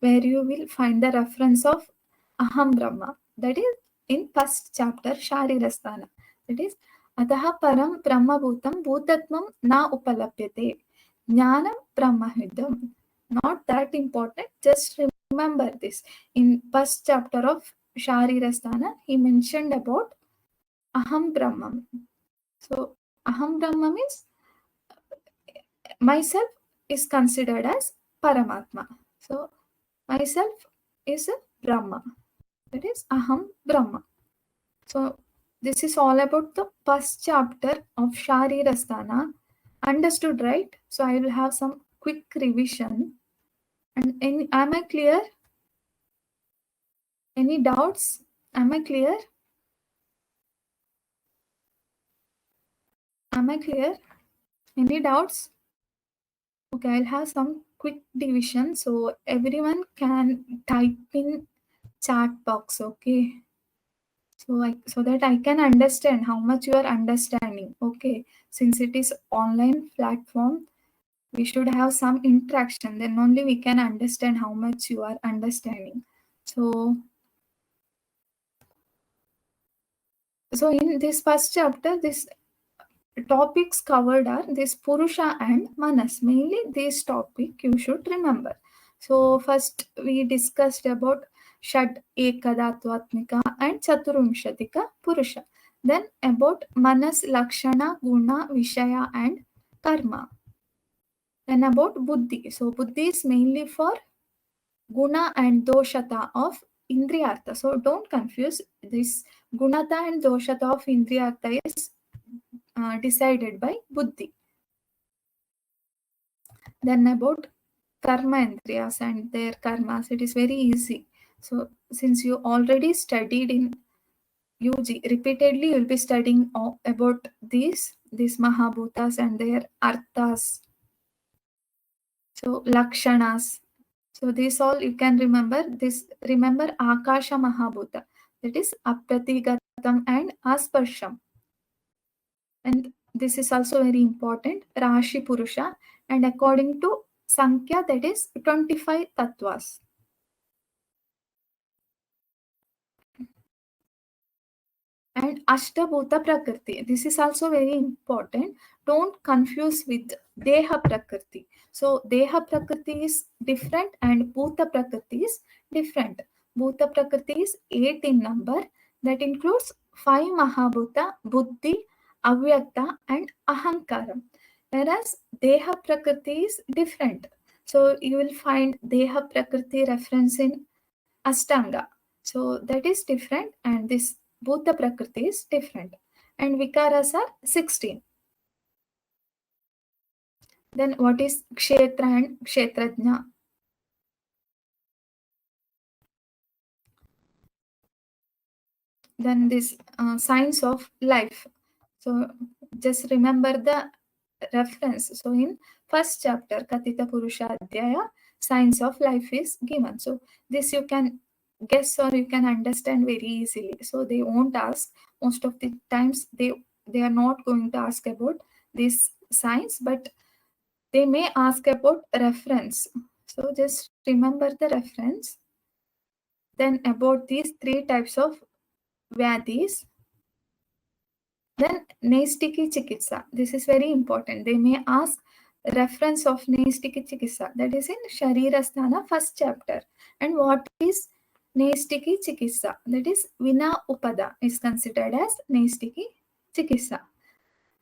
where you will find the reference of aham brahma. That is in first chapter Sharira Sthan. That is ataha param brahma bhutam bhutatvam na upalapyate. Jnanam brahmahidam. Not that important. Just remember this. In first chapter of Sharira Sthana, he mentioned about aham brahman. So aham brahma means myself is considered as Paramatma. So myself is a Brahma. That is aham Brahma. So this is all about the first chapter of Sharira Sthana. Understood, right? So I will have some quick revision. And am I clear? Any doubts? Am I clear? Am I clear? Any doubts? Okay, I'll have some quick division so everyone can type in chat box. Okay, so that I can understand how much you are understanding. Okay, since it is online platform, We should have some interaction, then only we can understand how much you are understanding. So in this first chapter, this topics covered are this Purusha and Manas. Mainly this topic you should remember. So first we discussed about Shad Ekadatvamika and Chaturumshatika Purusha. Then about Manas, Lakshana, Guna, Vishaya and Karma. Then about Buddhi. So Buddhi is mainly for Guna and Doshata of Indriyartha. So don't confuse this. Gunata and Doshata of Indriyartha is decided by Buddhi. Then about karma indriyas and their karmas, it is very easy. So since you already studied in UG, repeatedly you will be studying about these Mahabhutas and their arthas. So lakshanas. So this all you can remember. Remember Akasha Mahabhuta. That is Apratigatam and Asparsham. And this is also very important. Rashi Purusha. And according to Sankhya, that is 25 tattvas. And Ashtabhuta Prakriti. This is also very important. Don't confuse with Deha Prakriti. So Deha Prakriti is different and Bhuta Prakriti is different. Bhuta Prakriti is 8 in number. That includes 5 Mahabhuta, Buddhi, Avyakta and Ahankaram. Whereas Deha Prakriti is different. So you will find Deha Prakriti reference in Ashtanga. So that is different, and this Bhuta Prakriti is different. And Vikaras are 16. Then what is Kshetra and Kshetrajna? Then this science of life. So just remember the reference. So in first chapter, Katita Purusha Adhyaya, science of life is given. So this you can guess or you can understand very easily. So they won't ask. Most of the times they are not going to ask about this science, but they may ask about reference. So just remember the reference. Then about these 3 types of Vyadis. Then Naistiki Chikitsa. This is very important. They may ask reference of Naistiki Chikitsa. That is in Sharira Sthana first chapter. And what is Naistiki Chikitsa? That is Vina Upada is considered as Naistiki Chikitsa.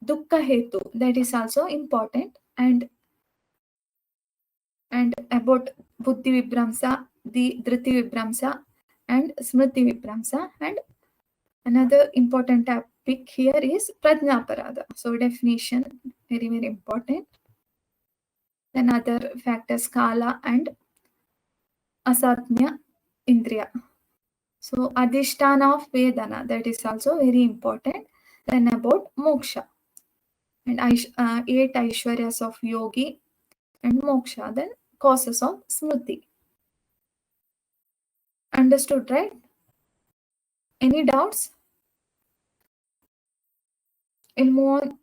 Dukkha Hetu. That is also important. And about Buddhi Vibramsa, the Dhriti Vibramsa and Smriti Vibramsa. And another important topic here is Prajnaparada. So definition, very, very important. Then other factors, Kala and Asatmya Indriya. So Adhisthana of Vedana, that is also very important. Then about Moksha. And 8 Aishwaryas of Yogi and Moksha. Then causes of Smriti. Understood, right? Any doubts? We'll move on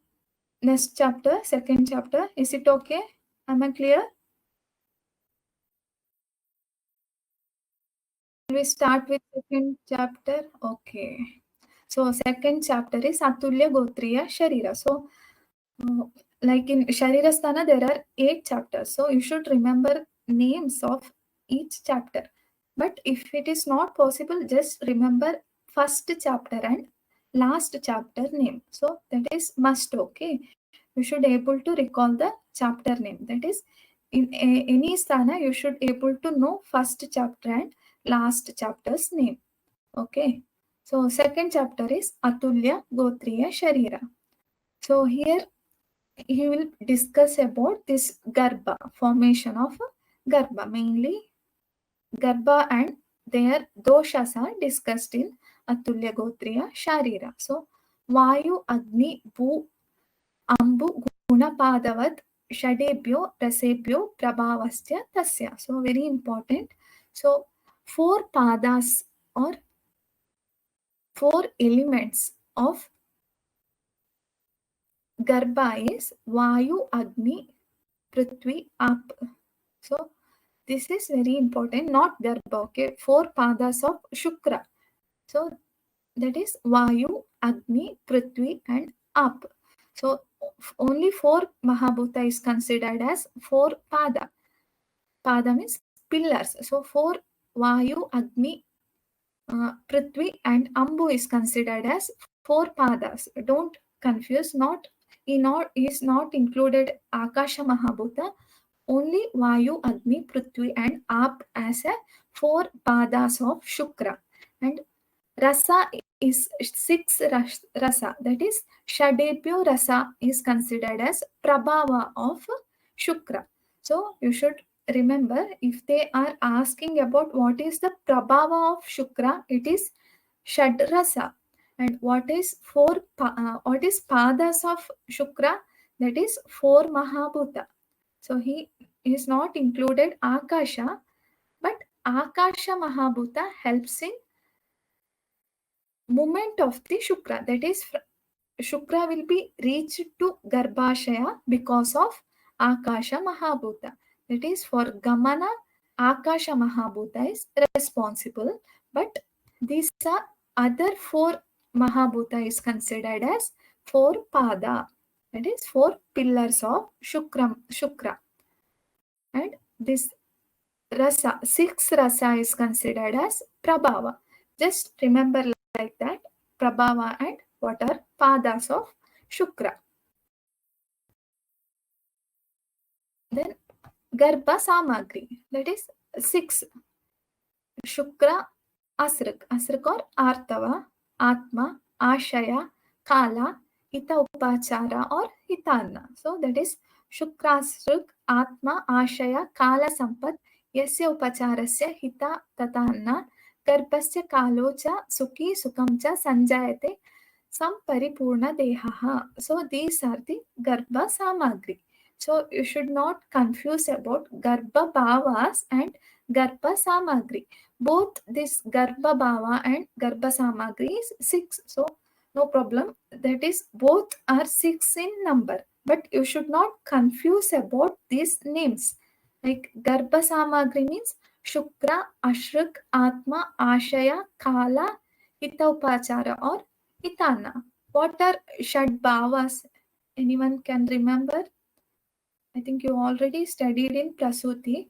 next chapter, second chapter. Is it okay? Am I clear? We start with second chapter. Okay. So second chapter is Atulya Gotriya Sharira. So like in Sharira Sthana, there are 8 chapters. So you should remember names of each chapter. But if it is not possible, just remember first chapter and last chapter name. So that is must, okay. You should able to recall the chapter name. That is in any sthana, you should able to know first chapter and last chapter's name. Okay. So second chapter is Atulya Gotriya Sharira. So here he will discuss about this Garbha, formation of Garbha, mainly Garbha and their doshas are discussed in Atulya Gotriya Sharira. So Vayu, Agni, Bhu, Ambu, Guna, Padavat, Shadebhyo, Rasebhyo, Prabhavastya, Tasya. So very important. So 4 padas or 4 elements of Garbha is Vayu, Agni, Prithvi, Ap. So this is very important, not Garbha, okay? 4 padas of Shukra. So that is Vayu, Agni, Prithvi and Ap. So only 4 Mahabhuta is considered as 4 pada. Pada means pillars. So 4 Vayu, Agni, Prithvi and Ambu is considered as 4 padas. Don't confuse. Is not included Akasha Mahabhuta. Only Vayu, Agni, Prithvi and Ap as a 4 padas of Shukra. And Rasa is 6 rasa. That is Shadebhyo rasa is considered as Prabhava of Shukra. So you should remember, if they are asking about what is the Prabhava of Shukra, it is Shad rasa. And what is padas of Shukra? That is 4 Mahabhuta. So he is not included Akasha, but Akasha Mahabhuta helps in movement of the Shukra. That is, Shukra will be reached to Garbhashaya because of Akasha Mahabhuta. That is, for Gamana, Akasha Mahabhuta is responsible. But these are other 4 Mahabhuta is considered as 4 Pada. That is 4 pillars of Shukra. And this rasa, 6 rasa is considered as Prabhava. Just remember like that, Prabhava and what are padas of Shukra. Then Garbha Samagri, that is 6. Shukra, Asrak or Artava, Atma, Ashaya, Kala, Hita Upachara or Hitana. So that is Shukrasruk, Atma, Ashaya, Kala Sampat, Yasya Upacharasya, Hita Tatana, Garbhasya Kalocha, Sukhi, Sukamcha, Sanjayate, Samparipurna Dehaha. So these are the Garbha Samagri. So you should not confuse about Garbha Bhavas and Garbha Samagri. Both this Garbha Bhava and Garbha Samagri is 6. So no problem. That is, both are 6 in number. But you should not confuse about these names. Like Garbha Samagri means Shukra, Ashrak, Atma, Ashaya, Kala, Hitaupachara or Hitana. What are Shad Bhavas? Anyone can remember? I think you already studied in Prasuti.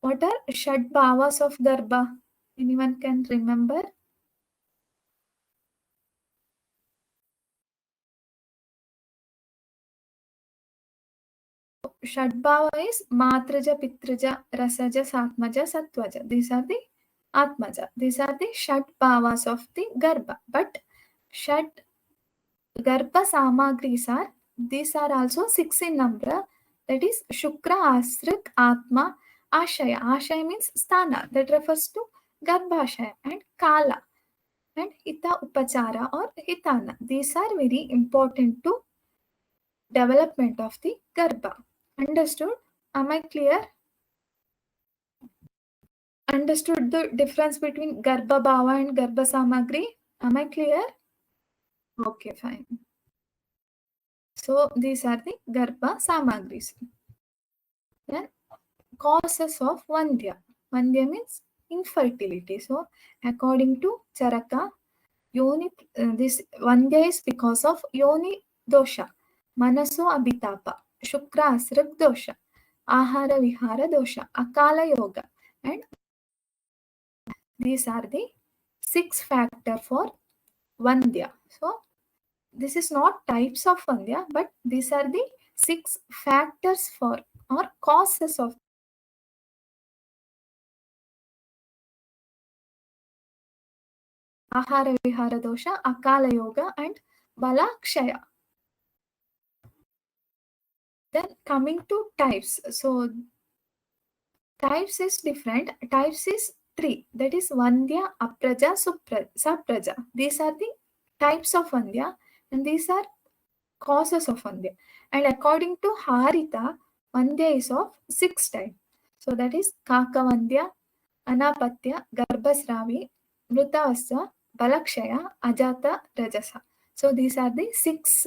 What are Shad Bhavas of Garbha? Anyone can remember? Shadbhava is Matraja, Pitraja, Rasaja, Satmaja, Sattvaja. These are the Atmaja. These are the Shadbhavas of the Garbha. But Shad Garbha Samagris are, these are also 6 in number. That is Shukra, Asrik, Atma, Ashaya. Ashaya means Sthana. That refers to Garbhashaya and Kala and Hita Upachara or Hitana. These are very important to development of the Garbha. Understood? Am I clear? Understood the difference between Garbha Bhava and Garbha Samagri? Am I clear? Okay, fine. So these are the Garbha Samagris. Then causes of Vandya. Vandya means infertility. So according to Charaka, this Vandya is because of Yoni dosha, Manaso abhitapa, Shukra asrak dosha, Ahara vihara dosha, Akala yoga, and these are the 6 factors for Vandya. So this is not types of Vandya, but these are the 6 factors for or causes of Ahara vihara dosha, Akala yoga, and Balakshaya. Then coming to types. So types is different. Types is 3. That is Vandya, Apraja, Sapraja. These are the types of Vandya and these are causes of Vandya. And according to Harita, Vandya is of 6 types. So that is Kaka Vandya, Anapatya, Garbhasravi, Mrutavasya, Balakshaya, Ajata, Rajasa. So these are the 6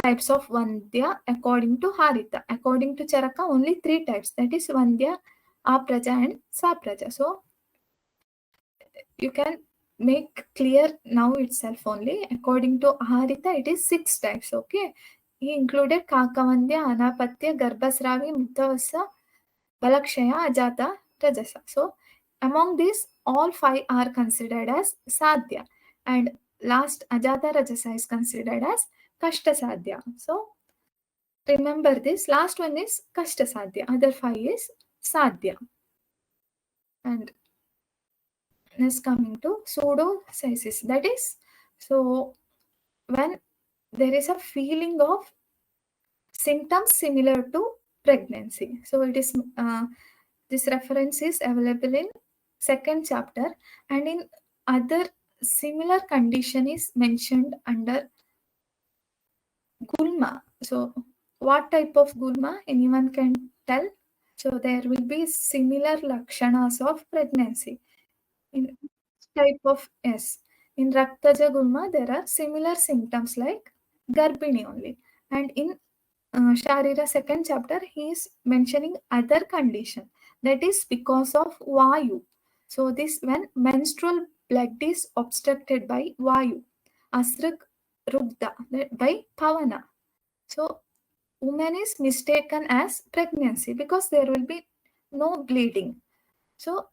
types of Vandya according to Harita. According to Charaka, only 3 types, that is Vandya, Apraja and Sapraja. So you can make clear now itself only. According to Harita, it is 6 types. Okay, he included Kakavandya, Anapatya, Garbhasravi, Muttavasa, Balakshaya, Ajata, Rajasa. So among these, all 5 are considered as Sadhya, and last Ajata Rajasa is considered as Kashta Sadhya. So remember this, last one is Kashta Sadhya, other 5 is Sadhya. And next coming to pseudocysis, that is, so when there is a feeling of symptoms similar to pregnancy. So it is this reference is available in second chapter, and in other similar condition is mentioned under gulma. So what type of gulma, anyone can tell? So there will be similar lakshanas of pregnancy. In type of, yes, in Raktaja Gulma, there are similar symptoms like Garbhini only. And in Sharira second chapter, he is mentioning other condition, that is because of Vayu. So this when menstrual blood is obstructed by Vayu, Asrak Rugda by Pavana. So woman is mistaken as pregnancy because there will be no bleeding. So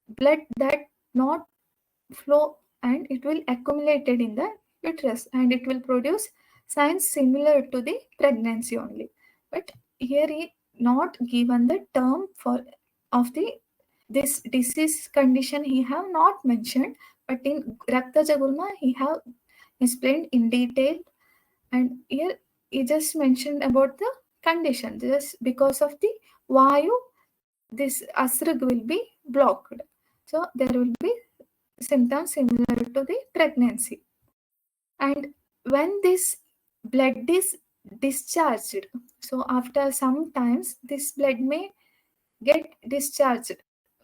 blood that not flow and it will accumulated in the uterus and it will produce signs similar to the pregnancy only. But here he not given the term for of the this disease condition, he have not mentioned, but in Rakta Jagulma he have explained in detail, and here he just mentioned about the condition just because of the Vayu, this asrag will be blocked. So there will be symptoms similar to the pregnancy. And when this blood is discharged, so after some times this blood may get discharged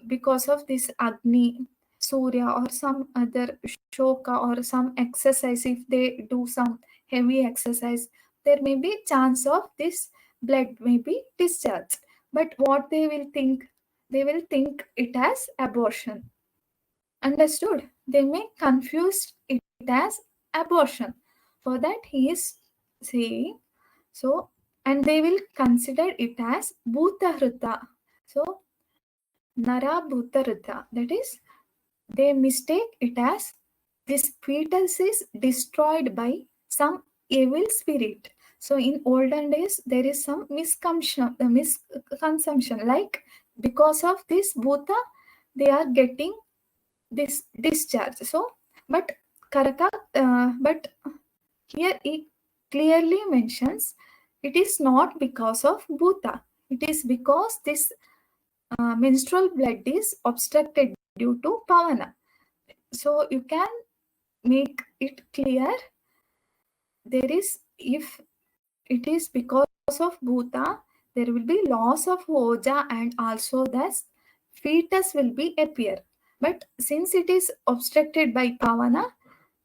because of this Agni, Surya or some other shloka or some exercise. If they do some heavy exercise, there may be chance of this blood may be discharged. But what they will think? They will think it as abortion. Understood? They may confuse it as abortion. For that he is saying, so, and they will consider it as Bhutahrita. So Nara Bhutarudha, that is, they mistake it as this fetus is destroyed by some evil spirit. So in olden days, there is some misconception, like because of this bhuta, they are getting this discharge. So, but Karaka, but here it clearly mentions it is not because of bhuta. It is because this menstrual blood is obstructed due to pavana. So you can make it clear there is, if it is because of bhuta, there will be loss of oja and also the fetus will be appear. But since it is obstructed by pavana,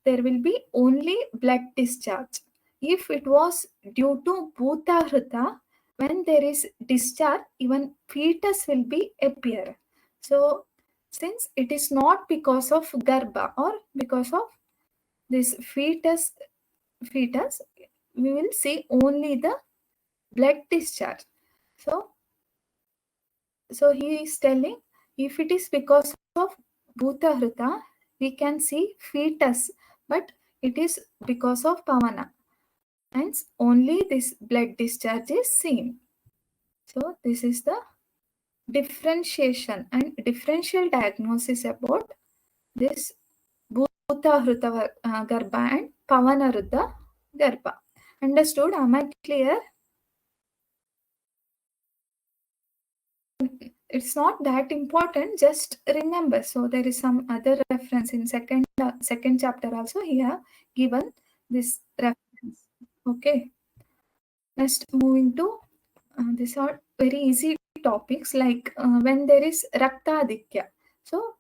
there will be only blood discharge. If it was due to bhuta hrita, when there is discharge, even fetus will be appear. So since it is not because of garbha or because of this fetus, we will see only the blood discharge. So he is telling, if it is because of bhuta hrita, we can see fetus, but it is because of pavana. Hence, only this blood discharge is seen. So this is the differentiation and differential diagnosis about this Bhuta Hrita Garbha and Pavana Hrita Garbha. Understood? Am I clear? It's not that important, just remember. So there is some other reference in second chapter also. He have given this reference. Okay. Next, moving to these are very easy topics, like when there is Rakta Aditya. So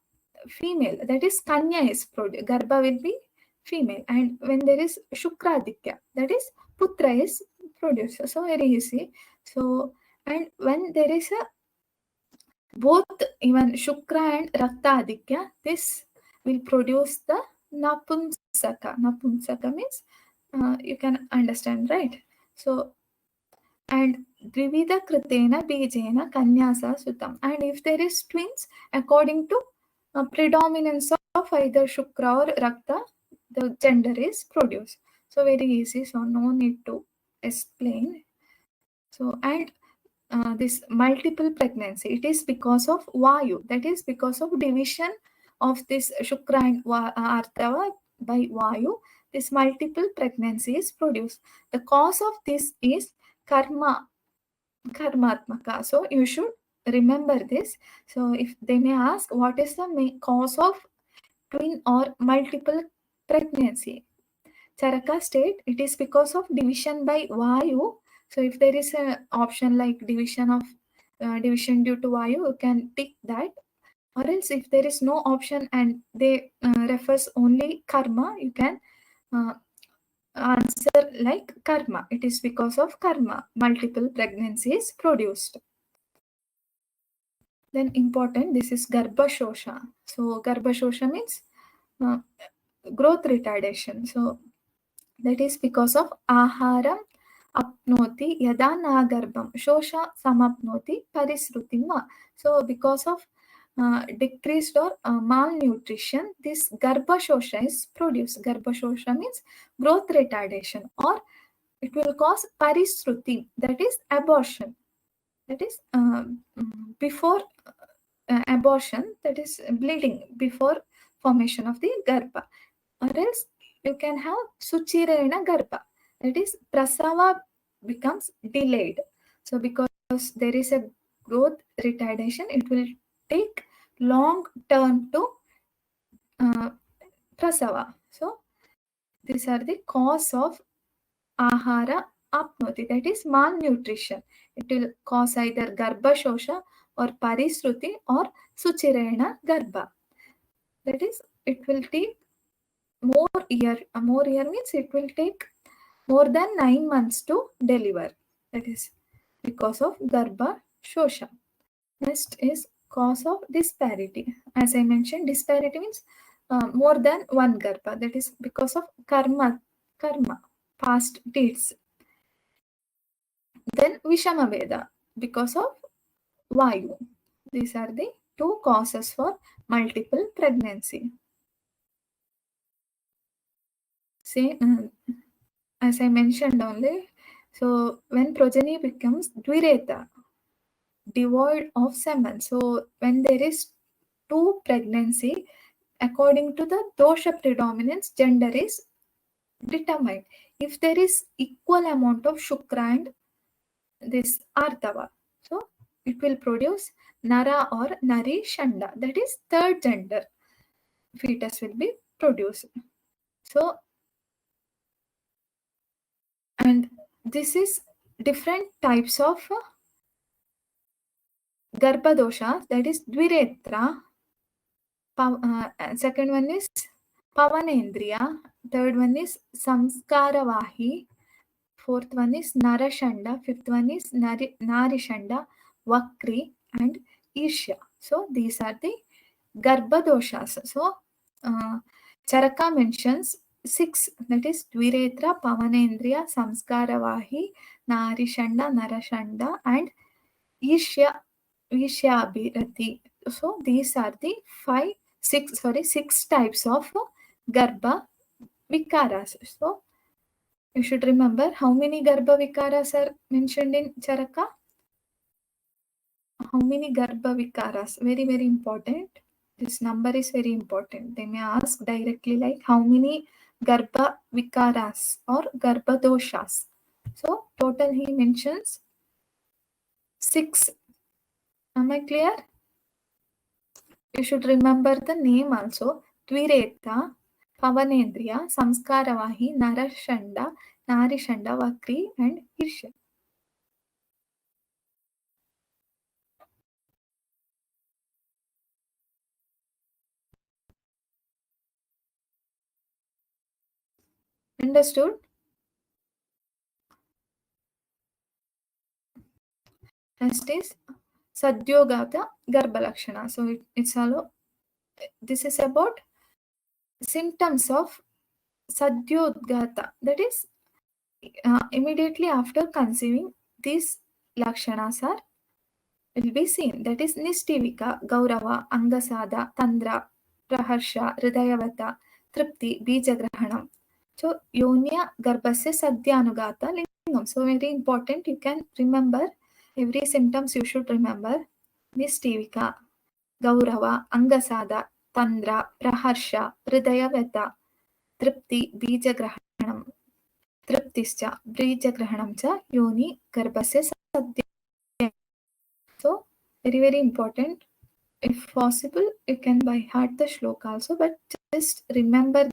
female, that is Kanya is produced. Garbha will be female. And when there is Shukra Aditya, that is putra is produced. So very easy. So, and when there is a both even Shukra and Rakta Aditya, this will produce the Napumsaka. Napumsaka means you can understand, right? So, and Dvivida Kritena Bijena Kanyasa Sutam. And if there is twins, according to predominance of either Shukra or Rakta, the gender is produced. So very easy, so no need to explain. So, and this multiple pregnancy, it is because of Vayu, that is because of division of this Shukra and Artava by Vayu, this multiple pregnancy is produced. The cause of this is karmatmaka. So you should remember this. So if they may ask, what is the main cause of twin or multiple pregnancy? Charaka state it is because of division by Vayu. So if there is an option like division due to Vayu, you can tick that. Or else if there is no option and they refers only karma, you can uh, answer like karma. It is because of karma multiple pregnancies produced. Then important, this is Garbha Shosha. So Garbha Shosha means uh, growth retardation. So that is because of aharam apnoti yada nagarbham shosha samapnoti parisrutim va. So because of decreased or malnutrition, this garbha shosha is produced. Garbha shosha means growth retardation, or it will cause parisruti, that is abortion. That is before abortion, that is bleeding before formation of the garbha. Or else you can have suchirena garbha, that is prasava becomes delayed. So because there is a growth retardation, it will take long term to prasava. So these are the cause of ahara apnoti, that is malnutrition. It will cause either garbha shosha or parisruti or suchirena garbha. That is, it will take more year means it will take more than 9 months to deliver. That is because of garbha shosha. Next is cause of disparity. As I mentioned, disparity means more than one garbha. That is because of karma, past deeds. Then Vishama Veda, because of Vayu. These are the two causes for multiple pregnancy. See, as I mentioned only, so when progeny becomes dvireta, devoid of semen, so when there is two pregnancy, according to the dosha predominance, gender is determined. If there is equal amount of shukra and this ardava, so it will produce nara or nari shanda, that is third gender fetus will be produced. So, and this is different types of garbha dosha, that is dviretra. Second one is pavanendriya. Third one is samskaravahi. Fourth one is narashanda. Fifth one is narishanda, vakri, and isha. So these are the garbha doshas. So Charaka mentions 6, that is dviretra, pavanendriya, samskaravahi, narishanda, narashanda, and Ishyabhirati. So these are the 6 types of Garbha Vikaras. So you should remember how many Garbha Vikaras are mentioned in Charaka. How many Garbha Vikaras? Very, very important. This number is very important. They may ask directly like how many Garbha Vikaras or Garbha Doshas. So total he mentions 6. Am I clear? You should remember the name also. Dvireta, Pavanendriya, Samskaravahi, Narashanda, Narishanda, Vakri, and Irsha. Understood? Next is Sadyogata Garbhalakshana. So it's all, this is about symptoms of Sadyogata, that is immediately after conceiving. These lakshanas are will be seen, that is Nishtivika, Gaurava, Angasada, Tandra, Praharsha, Hridayavata, Tripti, Bijagrahanam. So Yonya Garbhasya Sadhyanugata Lingam. So very important, you can remember every symptoms, you should remember. Nishtivika, Gaurava, Angasada, Tandra, Praharsha, Hridayavata, Tripti, Bijagrahanam. Triptischa, Bijagrahanam cha, Yoni Garbhasya Sadhyanugata. So very, very important. If possible, you can by heart the shloka also, but just remember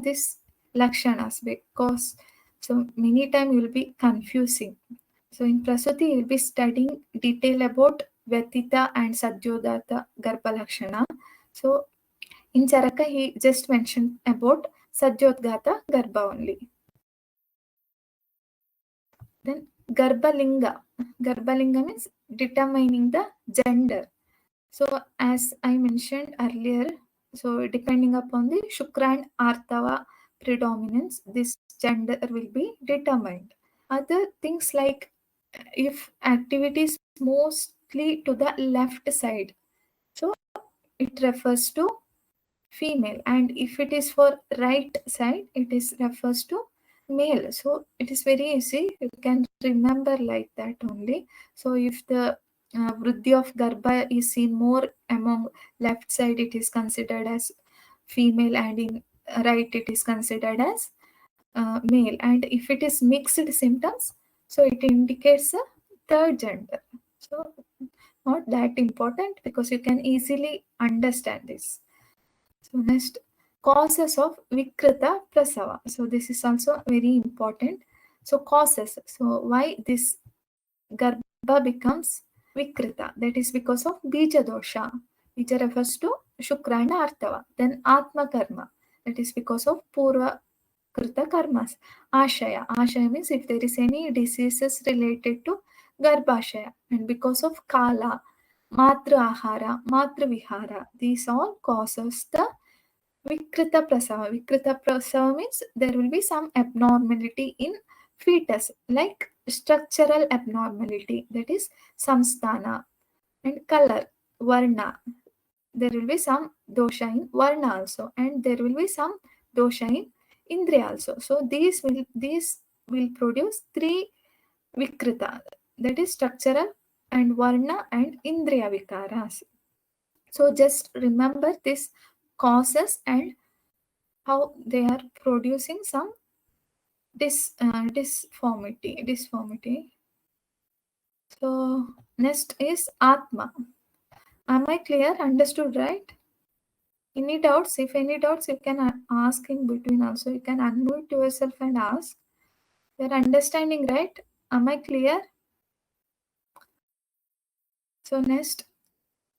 this lakshanas, because so many times you will be confusing. So in Prasuti, you will be studying detail about Vyatita and Sadyodata Garbha Lakshana. So in Charaka, he just mentioned about Sadyodgata Garbha only. Then Garbhalinga. Garbhalinga means determining the gender. So as I mentioned earlier, so depending upon the Shukra and Artava predominance, this gender will be determined. Other things like if activities mostly to the left side, so it refers to female, and if it is for right side, it is refers to male. So it is very easy, you can remember like that only. So if the vriddhi of garbha is seen more among left side, it is considered as female, and in right it is considered as male. And if it is mixed symptoms, so it indicates a third gender. So not that important, because you can easily understand this. So next, causes of Vikrita Prasava. So this is also very important. So causes. So why this Garbha becomes Vikrita? That is because of Bija dosha. Bija refers to Shukra and Artava. Then Atma Karma. That is because of Purva Krita Karmas. Ashaya. Ashaya means if there is any diseases related to Garbhashaya. And because of Kala, Matra Ahara, Matra Vihara. These all causes the Vikrita Prasava. Vikrita Prasava means there will be some abnormality in fetus, like structural abnormality, that is samsthana, and color, varna. There will be some dosha in varna also, and there will be some dosha in indriya also. So these will produce three vikrita, that is structural and varna and indriya vikaras. So just remember this causes and how they are producing some disformity. So next is Atma. Am I clear? Understood, right? Any doubts? If any doubts, you can ask in between also. You can unmute yourself and ask. You're understanding, right? Am I clear? So next,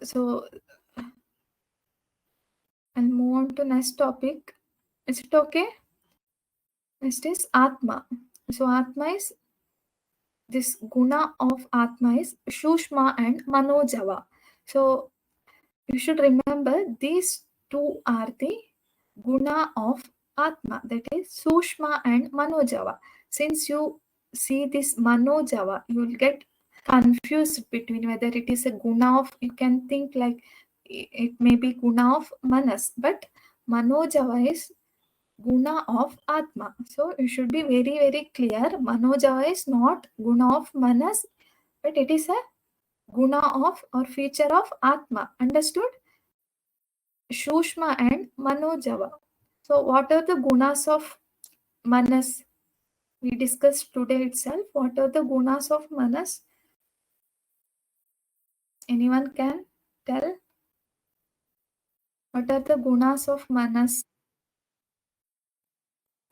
so I'll move on to next topic. Is it okay? Next is Atma. So Atma is, this guna of Atma is Shushma and Manojava. So you should remember these two are the guna of Atma, that is Sushma and Manojava. Since you see this Manojava, you will get confused between whether it is a guna of, you can think like it may be guna of Manas, but Manojava is guna of Atma. So you should be very, very clear. Manojava is not guna of Manas, but it is a guna of or feature of Atma. Understood? Shushma and Manojava. So what are the gunas of Manas? We discussed today itself. What are the gunas of Manas? Anyone can tell? What are the gunas of Manas?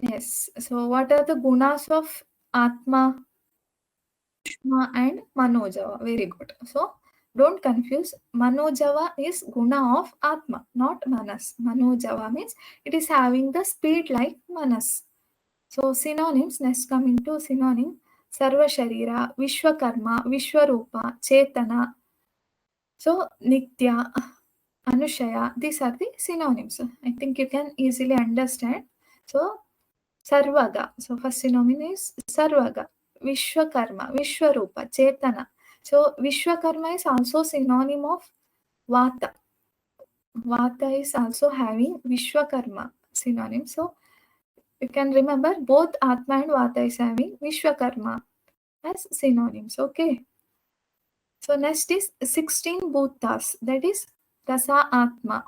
Yes. So what are the gunas of Atma, Shushma and Manojava? Very good. So don't confuse. Manojava is guna of Atma, not Manas. Manojava means it is having the speed like Manas. So synonyms, next coming to synonym. Sarva Sharira, Vishwakarma, Vishwarupa, Chetana. So Nitya, Anushaya, these are the synonyms. I think you can easily understand. So Sarvaga. So first synonym is Sarvaga. Vishwakarma, Vishwarupa, Chetana. So Vishwakarma is also synonym of Vata. Vata is also having Vishwakarma synonym. So you can remember both Atma and Vata is having Vishwakarma as synonyms. Okay. So next is 16 bhutas. That is Rasa Atma.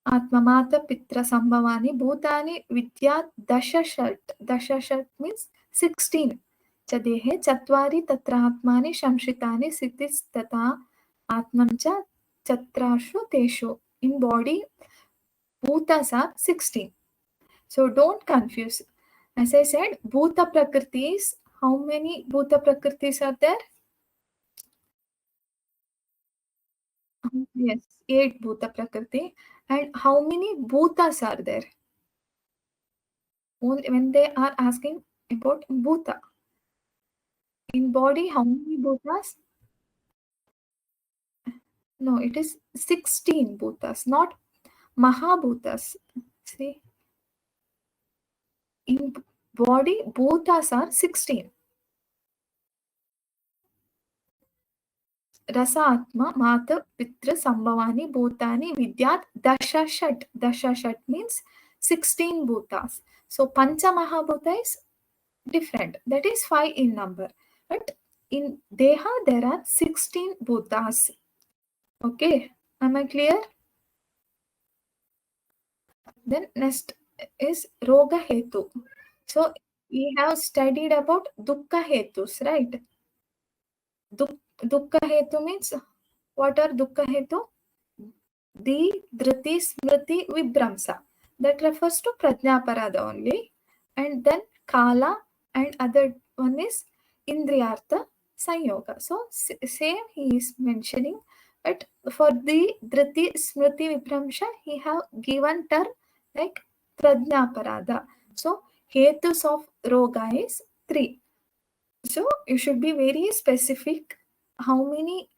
Atmamata Pitra Sambhavani Bhutani Vidya Dashashat. Dashashat means 16. Chadehe Chatvari Tatra Atmani Shamshitani Siddhis Tata Atmancha Chatrashu Teshu. In body, bhutas are 16. So don't confuse. As I said, bhuta prakritis. How many bhuta prakritis are there? Yes, 8 bhuta prakriti. And how many bhutas are there? Only when they are asking about bhuta. In body, how many bhutas? No, it is 16 bhutas, not mahabhutas. See, in body, bhutas are 16. Rasatma, Mata, Pitra, Sambhavani, Bhutani, Vidyat, Dashashat. Dashashat means 16 bhutas. So Pancha Mahabhuta is different. That is 5 in number. But in Deha, there are 16 bhutas. Okay. Am I clear? Then next is Roga Hetu. So we have studied about Dukkha Hetus, right? Dukkha Hetu means, what are Dukkha Hetu? The Dhriti Smriti Vibramsa. That refers to Prajnaparada only. And then Kala and other one is Indriyartha Sanyoga. So same he is mentioning, but for the Dhriti Smriti Vibramsa he have given term like Prajnaparada. So Hetus of Roga is 3. So you should be very specific how many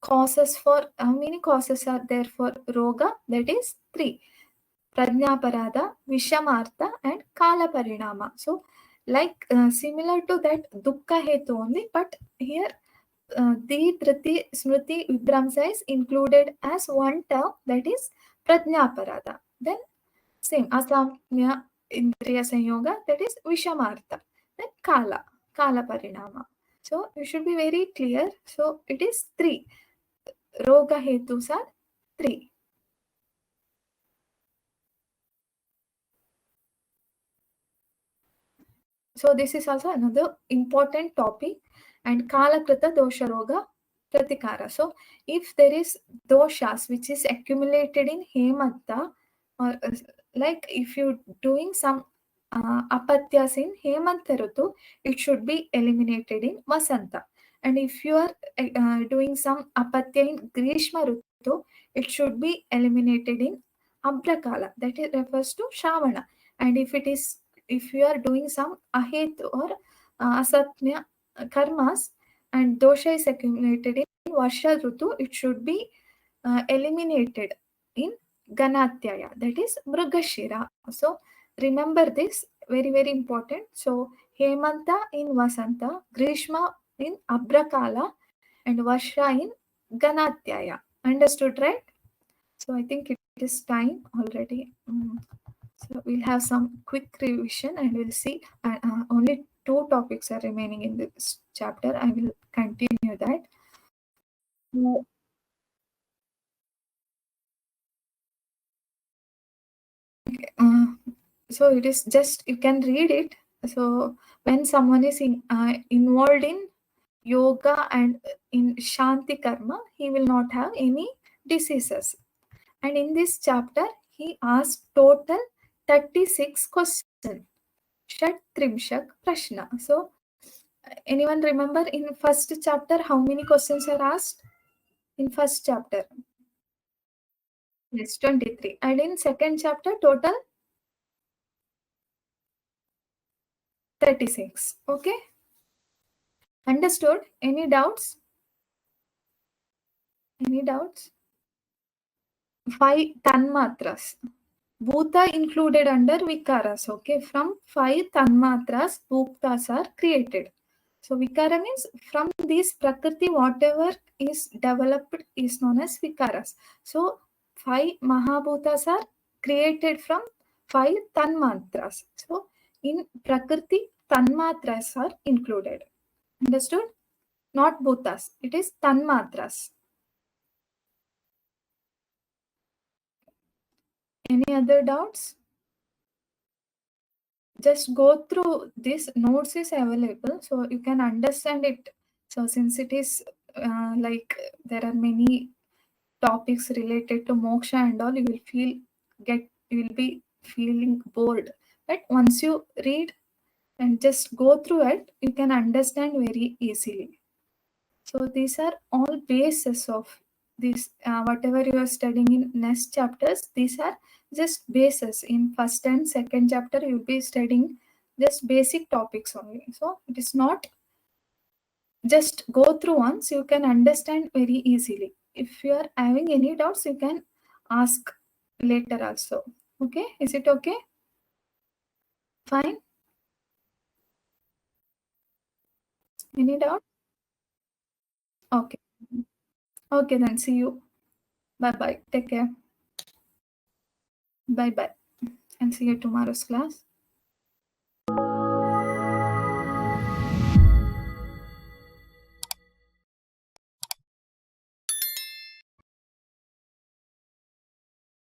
causes are there for roga? That is 3. Prajnaparada, Vishamartha and Kala Parinama. So like similar to that Dukkha Hetu only, but here the Triti Smriti Vibramsa is included as one term, that is Prajnaparada. Then same Asamya Indriya Sanyoga, that is Vishamartha. Then Kala Parinama. So you should be very clear. So it is 3. Roga hetus are 3. So this is also another important topic. And Kalakrita dosha roga pratikara. So if there is doshas which is accumulated in hemanta, or like if you doing some apatyas in hemanta rutu, it should be eliminated in vasanta. And if you are doing some apatya in grishma rutu, it should be eliminated in abrakala. That refers to shravana. And if you are doing some ahet or asatmya karmas and dosha is accumulated in Varsha Rutu, it should be eliminated in Ganatyaya, that is Mrugashira. So remember this, very very important. So Hemanta in Vasanta, Grishma in Abrakala and Varsha in Ganatyaya. Understood, right? So I think it is time already. So we'll have some quick revision and we'll see. Only 2 topics are remaining in this chapter. I will continue that. Uh, so it is just, you can read it. So when someone is involved in yoga and in Shanti Karma, he will not have any diseases. And in this chapter, he asked total 36 questions. Shat Trimshak Prashna. So anyone remember in first chapter how many questions are asked? In first chapter? Yes, 23. And in second chapter, total 36. Okay. Understood? Any doubts? Any doubts? 5 tanmatras. Bhuta included under vikaras. Okay. From 5 tanmatras, bhutas are created. So vikara means from this prakriti, whatever is developed is known as vikaras. So 5 mahabhutas are created from 5 tanmatras. So in prakriti, tanmatras are included. Understood? Not bhutas. It is tanmatras. Any other doubts? Just go through this. Notes is available, so you can understand it. So since it is like there are many topics related to moksha and all, you will be feeling bored. But once you read and just go through it, you can understand very easily. So these are all bases of this. Whatever you are studying in next chapters, these are just bases. In first and second chapter, you'll be studying just basic topics only. So it is not just go through once, you can understand very easily. If you are having any doubts, you can ask later also. Okay, is it okay? Fine. Any doubt? Okay. Okay, then see you. Bye bye. Take care. Bye bye. And see you tomorrow's class.